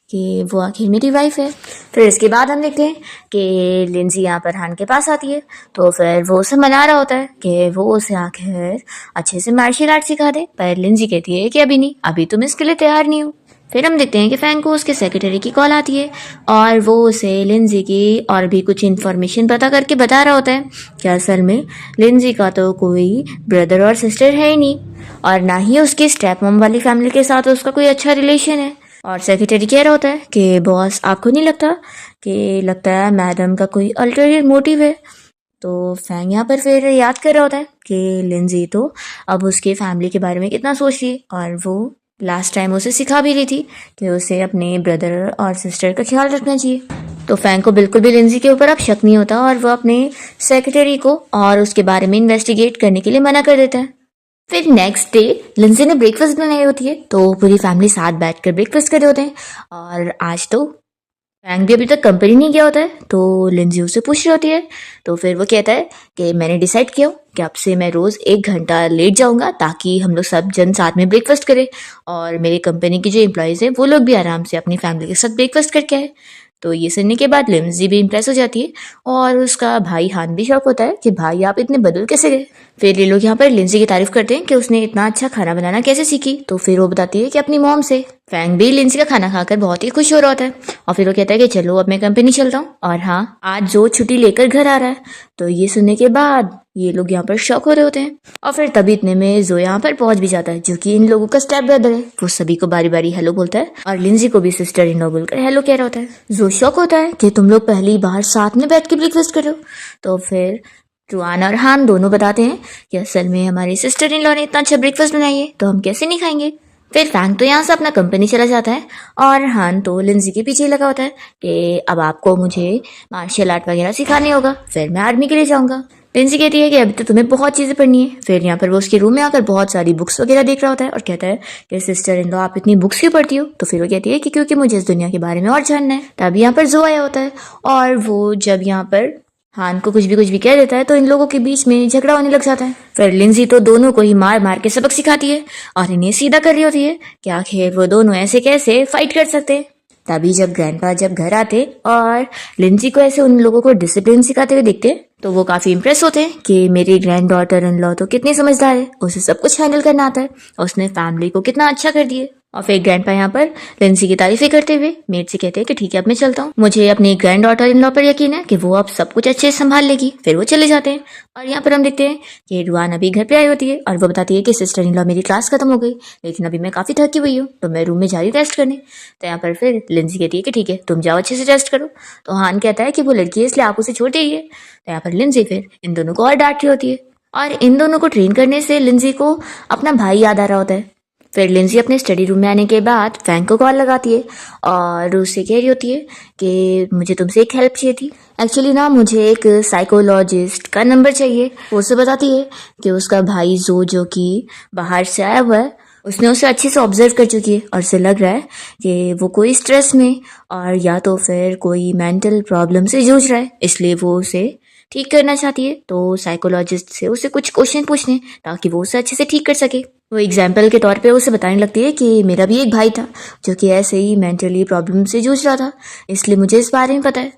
कि वो आखिर मेरी वाइफ है। फिर इसके बाद हम देखते हैं कि लिंजी यहाँ पर हान के पास आती है तो फिर वो उसे मना रहा होता है कि वो उसे आखिर अच्छे से मार्शल आर्ट सिखा दे, पर लिंजी कहती है कि अभी नहीं, अभी तुम इसके लिए तैयार नहीं हो। फिर हम देखते हैं कि फैंग को उसके सेक्रेटरी की कॉल आती है और वो उसे लिंजी की और भी कुछ इन्फॉर्मेशन पता करके बता रहा होता है कि असल में लिंजी का तो कोई ब्रदर और सिस्टर है ही नहीं और ना ही उसकी स्टेप मॉम वाली फैमिली के साथ उसका कोई अच्छा रिलेशन है। और सेक्रेटरी कह रहा होता है कि बॉस आपको नहीं लगता कि लगता है मैडम का कोई अल्टरनेट मोटिव है। तो फैंग यहाँ पर फिर याद कर रहा होता है कि लिंजी तो अब उसके फैमिली के बारे में कितना सोच रही है और वो लास्ट टाइम उसे सिखा भी रही थी कि उसे अपने ब्रदर और सिस्टर का ख्याल रखना चाहिए। तो फैंग को बिल्कुल भी लिंजी के ऊपर अब शक नहीं होता और वो अपने सेक्रेटरी को और उसके बारे में इन्वेस्टिगेट करने के लिए मना कर देता है। फिर नेक्स्ट डे लिंजी ने ब्रेकफास्ट बनाई होती है, तो पूरी फैमिली साथ बैठकर ब्रेकफास्ट कर रहे होते हैं। और आज तो फैंग भी अभी तक कंपनी नहीं गया होता है, तो लिंजी उससे पूछ रही होती है। तो फिर वो कहता है कि मैंने डिसाइड किया कि अब से मैं रोज़ 1 घंटा लेट जाऊंगा ताकि हम लोग सब जन साथ में ब्रेकफास्ट करें और मेरे कंपनी के जो एम्प्लॉयज़ हैं वो लोग भी आराम से अपनी फैमिली के साथ ब्रेकफास्ट करके आए। तो ये सुनने के बाद लिंजी भी इम्प्रेस हो जाती है और उसका भाई हान भी शौक होता है कि भाई आप इतने बदल कैसे गए। फिर ये लोग यहाँ पर लिंजी की तारीफ करते हैं कि उसने इतना अच्छा खाना बनाना कैसे सीखी। तो फिर वो बताती है कि अपनी मॉम से। फैंग भी लिंजी का खाना खाकर बहुत ही खुश हो रहा होता है और फिर वो कहता है कि चलो अब मैं कंपनी चलता हूँ और हाँ आज जो छुट्टी लेकर घर आ रहा है। तो ये सुनने के बाद ये लोग यहाँ पर शॉक हो रहे होते हैं और फिर तभी इतने में जो यहाँ पर पहुंच भी जाता है जो कि इन लोगों का स्टेप ब्रदर है। वो सभी को बारी बारी हेलो बोलता है और लिंजी को भी सिस्टर इन लॉ बोलकर हेलो कह रहा होता है। जो शॉक होता है कि तुम लोग पहली बार साथ में बैठ के ब्रेकफास्ट कर रहे हो। तो फिर रुआन और हान दोनों बताते हैं कि असल में हमारी सिस्टर इन लॉ ने इतना अच्छा ब्रेकफास्ट बनाई है तो हम कैसे नहीं खाएंगे। फिर फैंग तो यहाँ से अपना कंपनी चला जाता है और हान तो लिंजी के पीछे लगा होता है कि अब आपको मुझे मार्शल आर्ट वगैरह सिखाने होगा, फिर मैं आर्मी के लिए जाऊंगा। लिंजी कहती है कि अभी तो तुम्हें बहुत चीज़ें पढ़नी है। फिर यहाँ पर वो उसके रूम में आकर बहुत सारी बुक्स वगैरह देख रहा होता है और कहता है कि सिस्टर इन लॉ आप इतनी बुक्स क्यों पढ़ती हो। तो फिर वो कहती है कि क्योंकि मुझे इस दुनिया के बारे में और जानना है। तब यहाँ पर जो आया होता है और वो जब यहाँ पर हान को कुछ भी कह देता है तो इन लोगों के बीच में झगड़ा होने लग जाता है। फिर लिंजी तो दोनों को ही मार मार के सबक सिखाती है और इन्हें सीधा कर रही होती है कि आखिर वो दोनों ऐसे कैसे फाइट कर सकते हैं। तभी जब ग्रैंडपा जब घर आते और लिंजी को ऐसे उन लोगों को डिसिप्लिन सिखाते हुए दिखते तो वो काफी इंप्रेस होते हैं कि मेरी ग्रैंड डॉटर इन लॉ तो कितनी समझदार है, उसे सब कुछ हैंडल करना आता है और उसने फैमिली को कितना अच्छा कर दिया। और फिर ग्रैंडपा यहाँ पर लिंजी की तारीफें करते हुए मेड से कहते हैं कि ठीक है अब मैं चलता हूँ, मुझे अपनी ग्रैंड डॉटर इन लॉ पर यकीन है कि वो अब सब कुछ अच्छे से संभाल लेगी। फिर वो चले जाते हैं और यहाँ पर हम देखते हैं कि रुआन अभी घर पे आई होती है और वो बताती है कि सिस्टर इन लॉ मेरी क्लास खत्म हो गई लेकिन अभी मैं काफी थकी हुई हूँ तो मैं रूम में जा रही रेस्ट करने। तो यहाँ पर फिर लिंजी कहती है कि ठीक है तुम जाओ अच्छे से रेस्ट करो। तो हान कहता है कि वो लड़की है इसलिए आप उसे छोड़ दीजिए। तो यहाँ पर लिंजी फिर इन दोनों को और डांट रही होती है और इन दोनों को ट्रेन करने से लिंजी को अपना भाई याद आ रहा होता है। फिर लिंजी अपने स्टडी रूम में आने के बाद फैंग को कॉल लगाती है और उससे कह रही होती है कि मुझे तुमसे एक हेल्प चाहिए थी। एक्चुअली ना मुझे एक साइकोलॉजिस्ट का नंबर चाहिए। वो उसे बताती है कि उसका भाई जो कि बाहर से आया हुआ है उसने उसे अच्छे से ऑब्जर्व कर चुकी है और उसे लग रहा है कि वो कोई स्ट्रेस में और या तो फिर कोई मेंटल प्रॉब्लम से जूझ रहा है, इसलिए वो उसे ठीक करना चाहती है। तो साइकोलॉजिस्ट से उसे कुछ क्वेश्चन पूछने ताकि वो उसे अच्छे से ठीक कर सके। वो एग्जाम्पल के तौर पे उसे बताने लगती है कि मेरा भी एक भाई था जो कि ऐसे ही मेंटली प्रॉब्लम से जूझ रहा था, इसलिए मुझे इस बारे में पता है।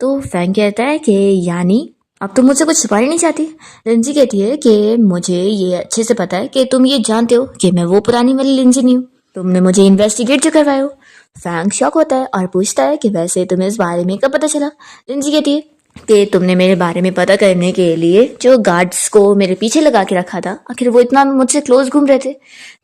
तो फैंग कहता है कि यानी अब तुम मुझसे कुछ छुपाना नहीं चाहती। लिंजी कहती है कि मुझे ये अच्छे से पता है कि तुम ये जानते हो कि मैं वो पुरानी वाली लिंजी नहीं हूँ, तुमने मुझे इन्वेस्टिगेट जो करवाए हो। फैंग शॉक होता है और पूछता है कि वैसे तुम्हें इस बारे में कब पता चला। लिंजी कहती है कि तुमने मेरे बारे में पता करने के लिए जो गार्ड्स को मेरे पीछे लगा के रखा था आखिर वो इतना मुझसे क्लोज घूम रहे थे,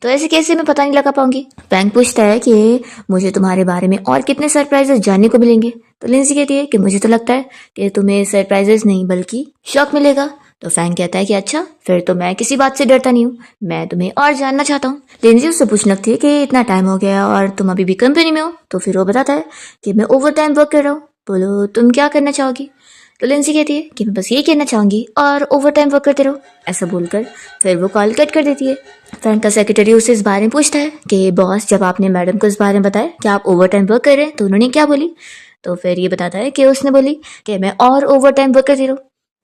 तो ऐसे कैसे मैं पता नहीं लगा पाऊंगी। फैंग पूछता है कि मुझे तुम्हारे बारे में और कितने सरप्राइजेस जानने को मिलेंगे। तो लिंजी कहती है कि मुझे तो लगता है कि तुम्हें सरप्राइजेस नहीं बल्कि शॉक मिलेगा। तो फैंग कहता है कि अच्छा फिर तो मैं किसी बात से डरता नहीं हूँ, मैं तुम्हें और जानना चाहता हूँ। लिंजी उससे पूछने लगती है कि इतना टाइम हो गया और तुम अभी भी कंपनी में हो। तो फिर वो बताता है कि मैं ओवर टाइम वर्क कर रहा हूँ, बोलो तुम क्या करना चाहोगी। तो लिंजी कहती है कि मैं बस ये कहना चाहूंगी और ओवर टाइम वर्क करते रहो। ऐसा बोलकर फिर वो कॉल कट कर देती है। फैंग का सेक्रेटरी उससे इस बारे में पूछता है कि बॉस जब आपने मैडम को इस बारे में बताया कि आप ओवर टाइम वर्क कर रहे हैं तो उन्होंने क्या बोली। तो फिर ये बताता है कि उसने बोली कि मैं और ओवर टाइम वर्क करती रहूँ।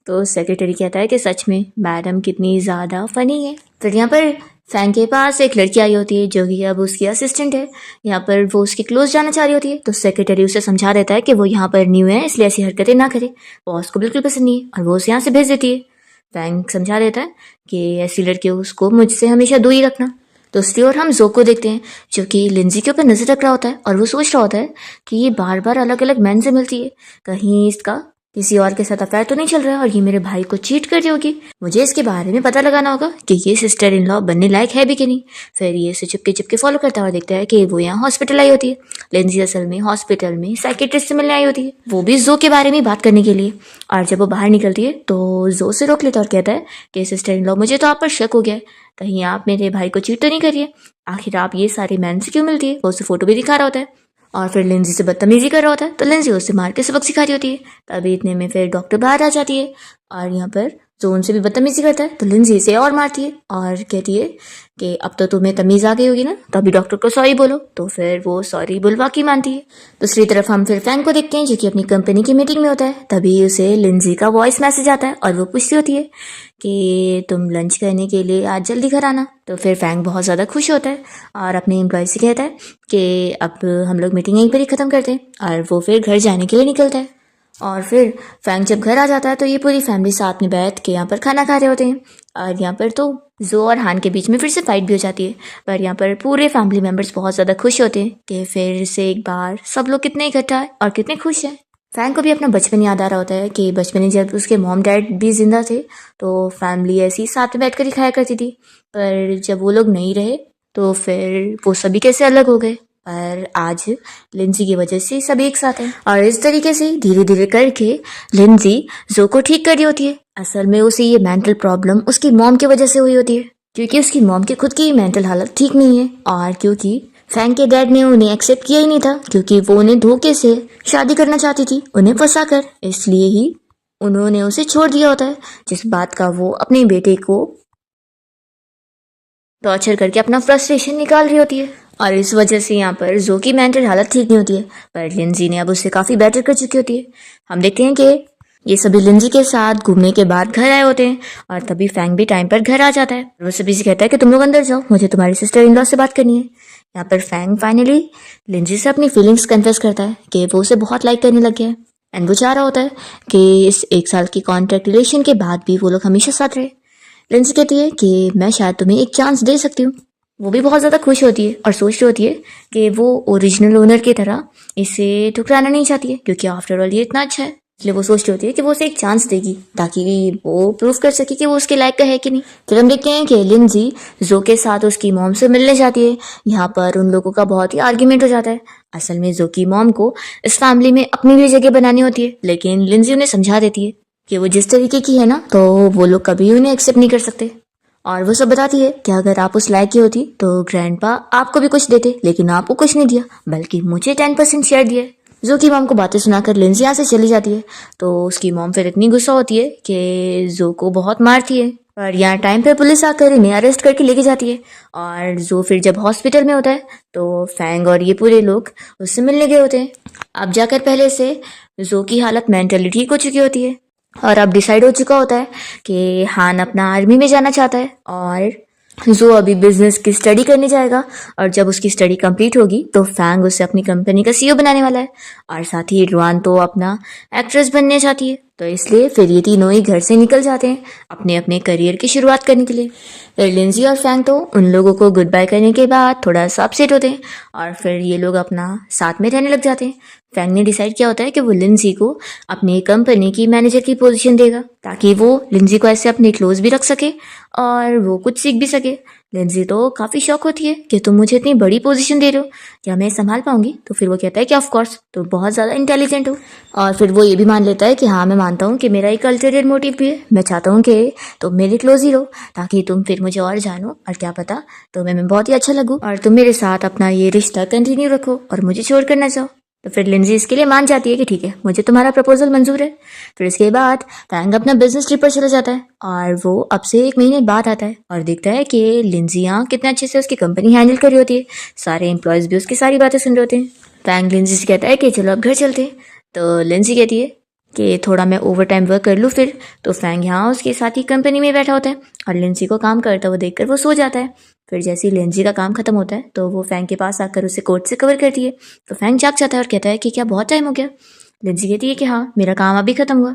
तो सेक्रेटरी कहता है कि सच में मैडम कितनी ज़्यादा फनी है। फिर यहाँ पर फैंग के पास एक लड़की आई होती है जो कि अब उसकी असिस्टेंट है। यहाँ पर वो उसके क्लोज जाना चाह रही होती है तो सेक्रेटरी उसे समझा देता है कि वो यहाँ पर न्यू है इसलिए ऐसी हरकतें ना करे, बॉस को बिल्कुल पसंद नहीं है और वो उसे यहाँ से भेज देती है। फैंग समझा देता है कि ऐसी लड़कियों उसको मुझसे हमेशा दूरी रखना। दूसरी ओर हम जोक को देखते हैं जो कि लिंजी के ऊपर नजर रख रहा होता है और वो सोच रहा होता है कि ये बार बार अलग अलग मैन से मिलती है, कहीं इसका किसी और के साथ अफेयर तो नहीं चल रहा है और ये मेरे भाई को चीट कर रही होगी। मुझे इसके बारे में पता लगाना होगा कि ये सिस्टर इन लॉ बनने लायक है भी कि नहीं। फिर ये इसे चुपके फॉलो करता है और देखता है कि वो यहाँ हॉस्पिटल आई होती है। लिंजी असल में हॉस्पिटल में साइकेट्रिस्ट से मिलने आई होती है, वो भी जो के बारे में बात करने के लिए। और जब वो बाहर निकलती है तो जो से रोक लेता है और कहता है कि सिस्टर इन लॉ मुझे तो आप पर शक हो गया है, कहीं आप मेरे भाई को चीट तो नहीं करिए, आखिर आप ये सारे मैन से क्यों मिलती है। वो उसे फोटो भी दिखा रहा होता है और फिर लिंजी से बदतमीजी कर रहा होता है, तो लिंजी उससे मार के सबक सिखा रही होती है। तभी इतने में फिर डॉक्टर बाहर आ जाती है और यहाँ पर जो उनसे भी बदतमीजी करता है, तो लिंजी इसे और मारती है और कहती है कि अब तो तुम्हें तमीज़ आ गई होगी ना, तो अभी डॉक्टर को सॉरी बोलो। तो फिर वो सॉरी बुलवा की मानती है। दूसरी तरफ हम फिर फैंग को देखते हैं जो कि अपनी कंपनी की मीटिंग में होता है। तभी उसे लिंजी का वॉइस मैसेज आता है और वो पूछती होती है कि तुम लंच करने के लिए आज जल्दी घर आना। तो फिर फैंग बहुत ज़्यादा खुश होता है और अपने एम्प्लॉय से कहता है कि अब हम लोग मीटिंग यहीं पर ही ख़त्म करते हैं, और वो फिर घर जाने के लिए निकलता है। और फिर फैंग जब घर आ जाता है तो ये पूरी फैमिली साथ में बैठ के यहाँ पर खाना खा रहे होते हैं। और यहाँ पर तो जो और हान के बीच में फिर से फाइट भी हो जाती है, पर यहाँ पर पूरे फैमिली मेम्बर्स बहुत ज़्यादा खुश होते हैं कि फिर से एक बार सब लोग कितने इकट्ठा है और कितने खुश हैं। फैंग को भी अपना बचपन याद आ रहा होता है कि बचपन में जब उसके मॉम डैड भी जिंदा थे तो फैमिली ऐसी साथ में बैठ कर ही खाया करती थी, पर जब वो लोग नहीं रहे तो फिर वो सभी कैसे अलग हो गए। पर आज लिंजी की वजह से सब एक साथ हैं और इस तरीके से धीरे धीरे करके लिंजी जो को ठीक कर रही होती है। असल में उसे ये मेंटल प्रॉब्लम उसकी मॉम की वजह से हुई होती है, क्योंकि उसकी मॉम की खुद की मेंटल हालत ठीक नहीं है और क्योंकि फैंग के डैड ने उन्हें एक्सेप्ट किया ही नहीं था, क्योंकि वो उन्हें धोखे से शादी करना चाहती थी, उन्हें फंसा कर। इसलिए ही उन्होंने उसे छोड़ दिया होता है, जिस बात का वो अपने बेटे को टॉर्चर करके अपना फ्रस्ट्रेशन निकाल रही होती है। और इस वजह से यहाँ पर जो की मेंटल हालत ठीक नहीं होती है, पर लिंजी ने अब उससे काफ़ी बेटर कर चुकी होती है। हम देखते हैं कि ये सभी लिंजी के साथ घूमने के बाद घर आए होते हैं और तभी फैंग भी टाइम पर घर आ जाता है। वो सभी से कहता है कि तुम लोग अंदर जाओ, मुझे तुम्हारी सिस्टर इन लॉ से बात करनी है। यहाँ पर फैंग फाइनली लिंजी से अपनी फीलिंग्स कन्फेस करता है कि वो उसे बहुत लाइक करने लग गया है एंड वो चाह रहा होता है कि इस 1 साल की कॉन्ट्रैक्ट रिलेशन के बाद भी वो लोग हमेशा साथ रहे। लिंजी कहती है कि मैं शायद तुम्हें एक चांस दे सकती हूँ। वो भी बहुत ज़्यादा खुश होती है और सोच रही होती है कि वो ओरिजिनल ओनर की तरह इसे ठुकराना नहीं चाहती है, क्योंकि आफ्टर ऑल ये इतना अच्छा है। इसलिए वो सोच रही होती है कि वो उसे एक चांस देगी ताकि वो प्रूव कर सके कि वो उसके लायक का है कि नहीं। फिर हम देखते हैं कि लिंजी जो के साथ उसकी मॉम से मिलने जाती है। यहाँ पर उन लोगों का बहुत ही आर्ग्यूमेंट हो जाता है। असल में जो की मॉम को इस फैमिली में अपनी भी जगह बनानी होती है, लेकिन लिंजी उन्हें समझा देती है कि वो जिस तरीके की है ना, तो वो लोग कभी उन्हें एक्सेप्ट नहीं कर सकते। और वो सब बताती है कि अगर आप उस लायक की होती तो ग्रैंडपा आपको भी कुछ देते, लेकिन आपको कुछ नहीं दिया, बल्कि मुझे 10% शेयर दिए। जो की मॉम को बातें सुनाकर लिंजी यहाँ से चली जाती है, तो उसकी मॉम फिर इतनी गुस्सा होती है कि जो को बहुत मारती है। और यहाँ टाइम पे पुलिस आकर इन्हें अरेस्ट करके लेके जाती है। और जो फिर जब हॉस्पिटल में होता है तो फैंग और ये पूरे लोग उससे मिलने गए होते हैं। अब जाकर पहले से जो की हालत मेंटली ठीक हो चुकी होती है और अब डिसाइड हो चुका होता है कि हान अपना आर्मी में जाना चाहता है और जो अभी बिजनेस की स्टडी करने जाएगा। और जब उसकी स्टडी कंप्लीट होगी तो फैंग उसे अपनी कंपनी का सीईओ बनाने वाला है। और साथ ही रुआन तो अपना एक्ट्रेस बनने चाहती है, तो इसलिए फिर ये तीनों ही घर से निकल जाते हैं अपने अपने करियर की शुरुआत करने के लिए। फिर लिंजी और फैंग तो उन लोगों को गुड बाय करने के बाद थोड़ा सा अपसेट होते हैं और फिर ये लोग अपना साथ में रहने लग जाते हैं। फैंग ने डिसाइड किया होता है कि वो लिंजी को अपनी कंपनी की मैनेजर की पोजीशन देगा, ताकि वो लिंजी को ऐसे अपने क्लोज भी रख सके और वो कुछ सीख भी सके। लिंजी तो काफ़ी शौक होती है कि तुम मुझे इतनी बड़ी पोजीशन दे रहे हो, क्या मैं संभाल पाऊंगी? तो फिर वो कहता है कि ऑफ कोर्स, तुम बहुत ज़्यादा इंटेलिजेंट हो। और फिर वो ये भी मान लेता है कि हाँ, मैं मानता हूँ कि मेरा एक अल्टीरियर मोटिव भी है, मैं चाहता हूँ कि तुम मेरे क्लोज ही रहो ताकि तुम फिर मुझे और जानो, और क्या पता तुम्हें मैं बहुत ही अच्छा लगूँ और तुम मेरे साथ अपना ये रिश्ता कंटिन्यू रखो और मुझे छोड़ कर ना जाओ। तो फिर लिंजी इसके लिए मान जाती है कि ठीक है, मुझे तुम्हारा प्रपोजल मंजूर है। फिर इसके बाद फैंग अपना बिजनेस ट्रिप पर चला जाता है और वो अब से 1 महीने बाद आता है और देखता है कि लिंजी यहाँ कितने अच्छे से उसकी कंपनी हैंडल कर रही होती है। सारे एम्प्लॉयज भी उसकी सारी बातें सुन रहे होते हैं। फैंग लिंजी से कहता है कि चलो अब घर चलते हैं। तो लिंजी कहती है कि थोड़ा मैं ओवर टाइम वर्क कर लूँ फिर। तो फैंग यहाँ उसके साथ ही कंपनी में बैठा होता है और लिंजी को काम करता हुआ देखकर वो सो जाता है। फिर जैसे ही लिंजी का काम खत्म होता है तो वो फैंग के पास आकर उसे कोट से कवर करती है। तो फैंग जाग जाता है और कहता है कि क्या बहुत टाइम हो गया? लिंजी कहती है कि हाँ, मेरा काम अभी खत्म हुआ।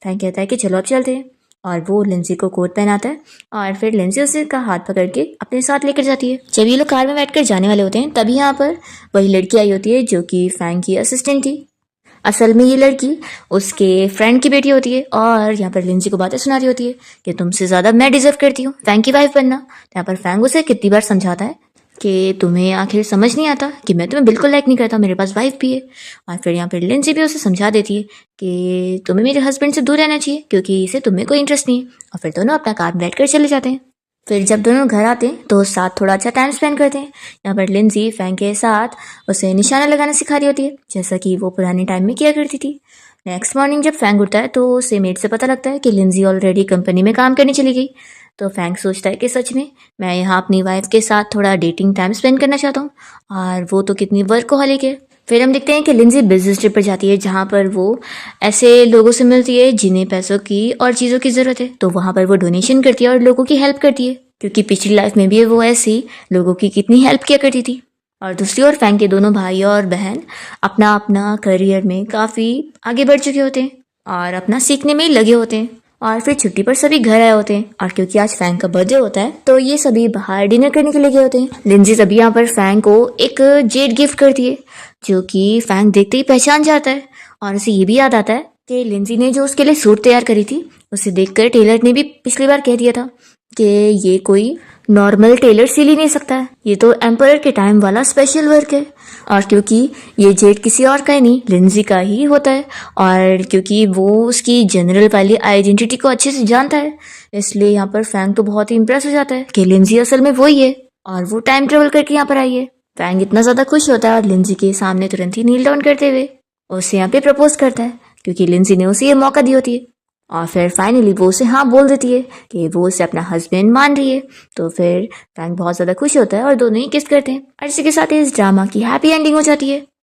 फैंग कहता है कि चलो अब चलते हैं और वो लिंजी को कोट पहनाता है और फिर लिंजी उसे का हाथ पकड़ के अपने साथ लेकर जाती है। जब ये लोग कार में बैठकर जाने वाले होते हैं तभी यहाँ पर वही लड़की आई होती है जो कि फैंग की असिस्टेंट थी। असल में ये लड़की उसके फ्रेंड की बेटी होती है और यहाँ पर लिंजी को बातें सुना रही होती है कि तुमसे ज़्यादा मैं डिजर्व करती हूँ फैंग की वाइफ बनना। तो यहाँ पर फैंग उसे कितनी बार समझाता है कि तुम्हें आखिर समझ नहीं आता कि मैं तुम्हें बिल्कुल लाइक नहीं करता, मेरे पास वाइफ भी है। और फिर यहाँ पर लिंजी भी उसे समझा देती है कि तुम्हें मेरे हस्बैंड से दूर रहना चाहिए क्योंकि इसे तुम्हें कोई इंटरेस्ट नहीं है। और फिर दोनों अपना कार बैठ कर चले जाते हैं। फिर जब दोनों घर आते हैं तो साथ थोड़ा अच्छा टाइम स्पेंड करते हैं। यहाँ पर लिंजी फैंग के साथ उसे निशाना लगाना सिखा रही होती है, जैसा कि वो पुराने टाइम में किया करती थी। नेक्स्ट मॉर्निंग जब फैंग उठता है तो उसे मेड से पता लगता है कि लिंजी ऑलरेडी कंपनी में काम करने चली गई। तो फैंग सोचता है कि सच में मैं यहाँ अपनी वाइफ के साथ थोड़ा डेटिंग टाइम स्पेंड करना चाहता हूँ, और वो तो कितनी वर्कहोलिक है। फिर हम देखते हैं कि लिंजी बिजनेस ट्रिप पर जाती है, जहाँ पर वो ऐसे लोगों से मिलती है जिन्हें पैसों की और चीज़ों की ज़रूरत है। तो वहाँ पर वो डोनेशन करती है और लोगों की हेल्प करती है, क्योंकि पिछली लाइफ में भी वो ऐसे ही लोगों की कितनी हेल्प किया करती थी। और दूसरी ओर फैंग के दोनों भाई और बहन अपना अपना करियर में काफ़ी आगे बढ़ चुके होते हैं और अपना सीखने में ही लगे होते हैं। और फिर छुट्टी पर सभी घर आए होते हैं, और क्योंकि आज फैंग का बर्थडे होता है तो ये सभी बाहर डिनर करने के लिए गए होते हैं। लिंजी तभी यहाँ पर फैंग को एक जेट गिफ्ट करती है, जो कि फैंग देखते ही पहचान जाता है। और उसे ये भी याद आता है कि लिंजी ने जो उसके लिए सूट तैयार करी थी, उसे देखकर टेलर ने भी पिछली बार कह दिया था कि ये कोई नॉर्मल टेलर सिल ही नहीं सकता है, ये तो एम्परर के टाइम वाला स्पेशल वर्क है। और क्योंकि ये जेट किसी और का ही नहीं, लिंजी का ही होता है, और क्योंकि वो उसकी जनरल वाली आइडेंटिटी को अच्छे से जानता है, इसलिए यहाँ पर फैंग तो बहुत ही इम्प्रेस हो जाता है कि लिंजी असल में वही है और वो टाइम ट्रेवल करके यहाँ पर आई है। फैंग इतना ज़्यादा खुश होता है और लिंजी के सामने तुरंत ही नील डाउन करते हुए उसे यहाँ पे प्रपोज करता है, क्योंकि लिंजी ने उसे ये मौका दी होती है। और फिर फाइनली वो उसे हाँ बोल देती है कि वो उसे अपना हस्बैंड मान रही है। तो फिर फैंग बहुत ज़्यादा खुश होता है और दोनों ही किस करते हैं, और इसी के साथ इस ड्रामा की हैप्पी एंडिंग हो जाती है।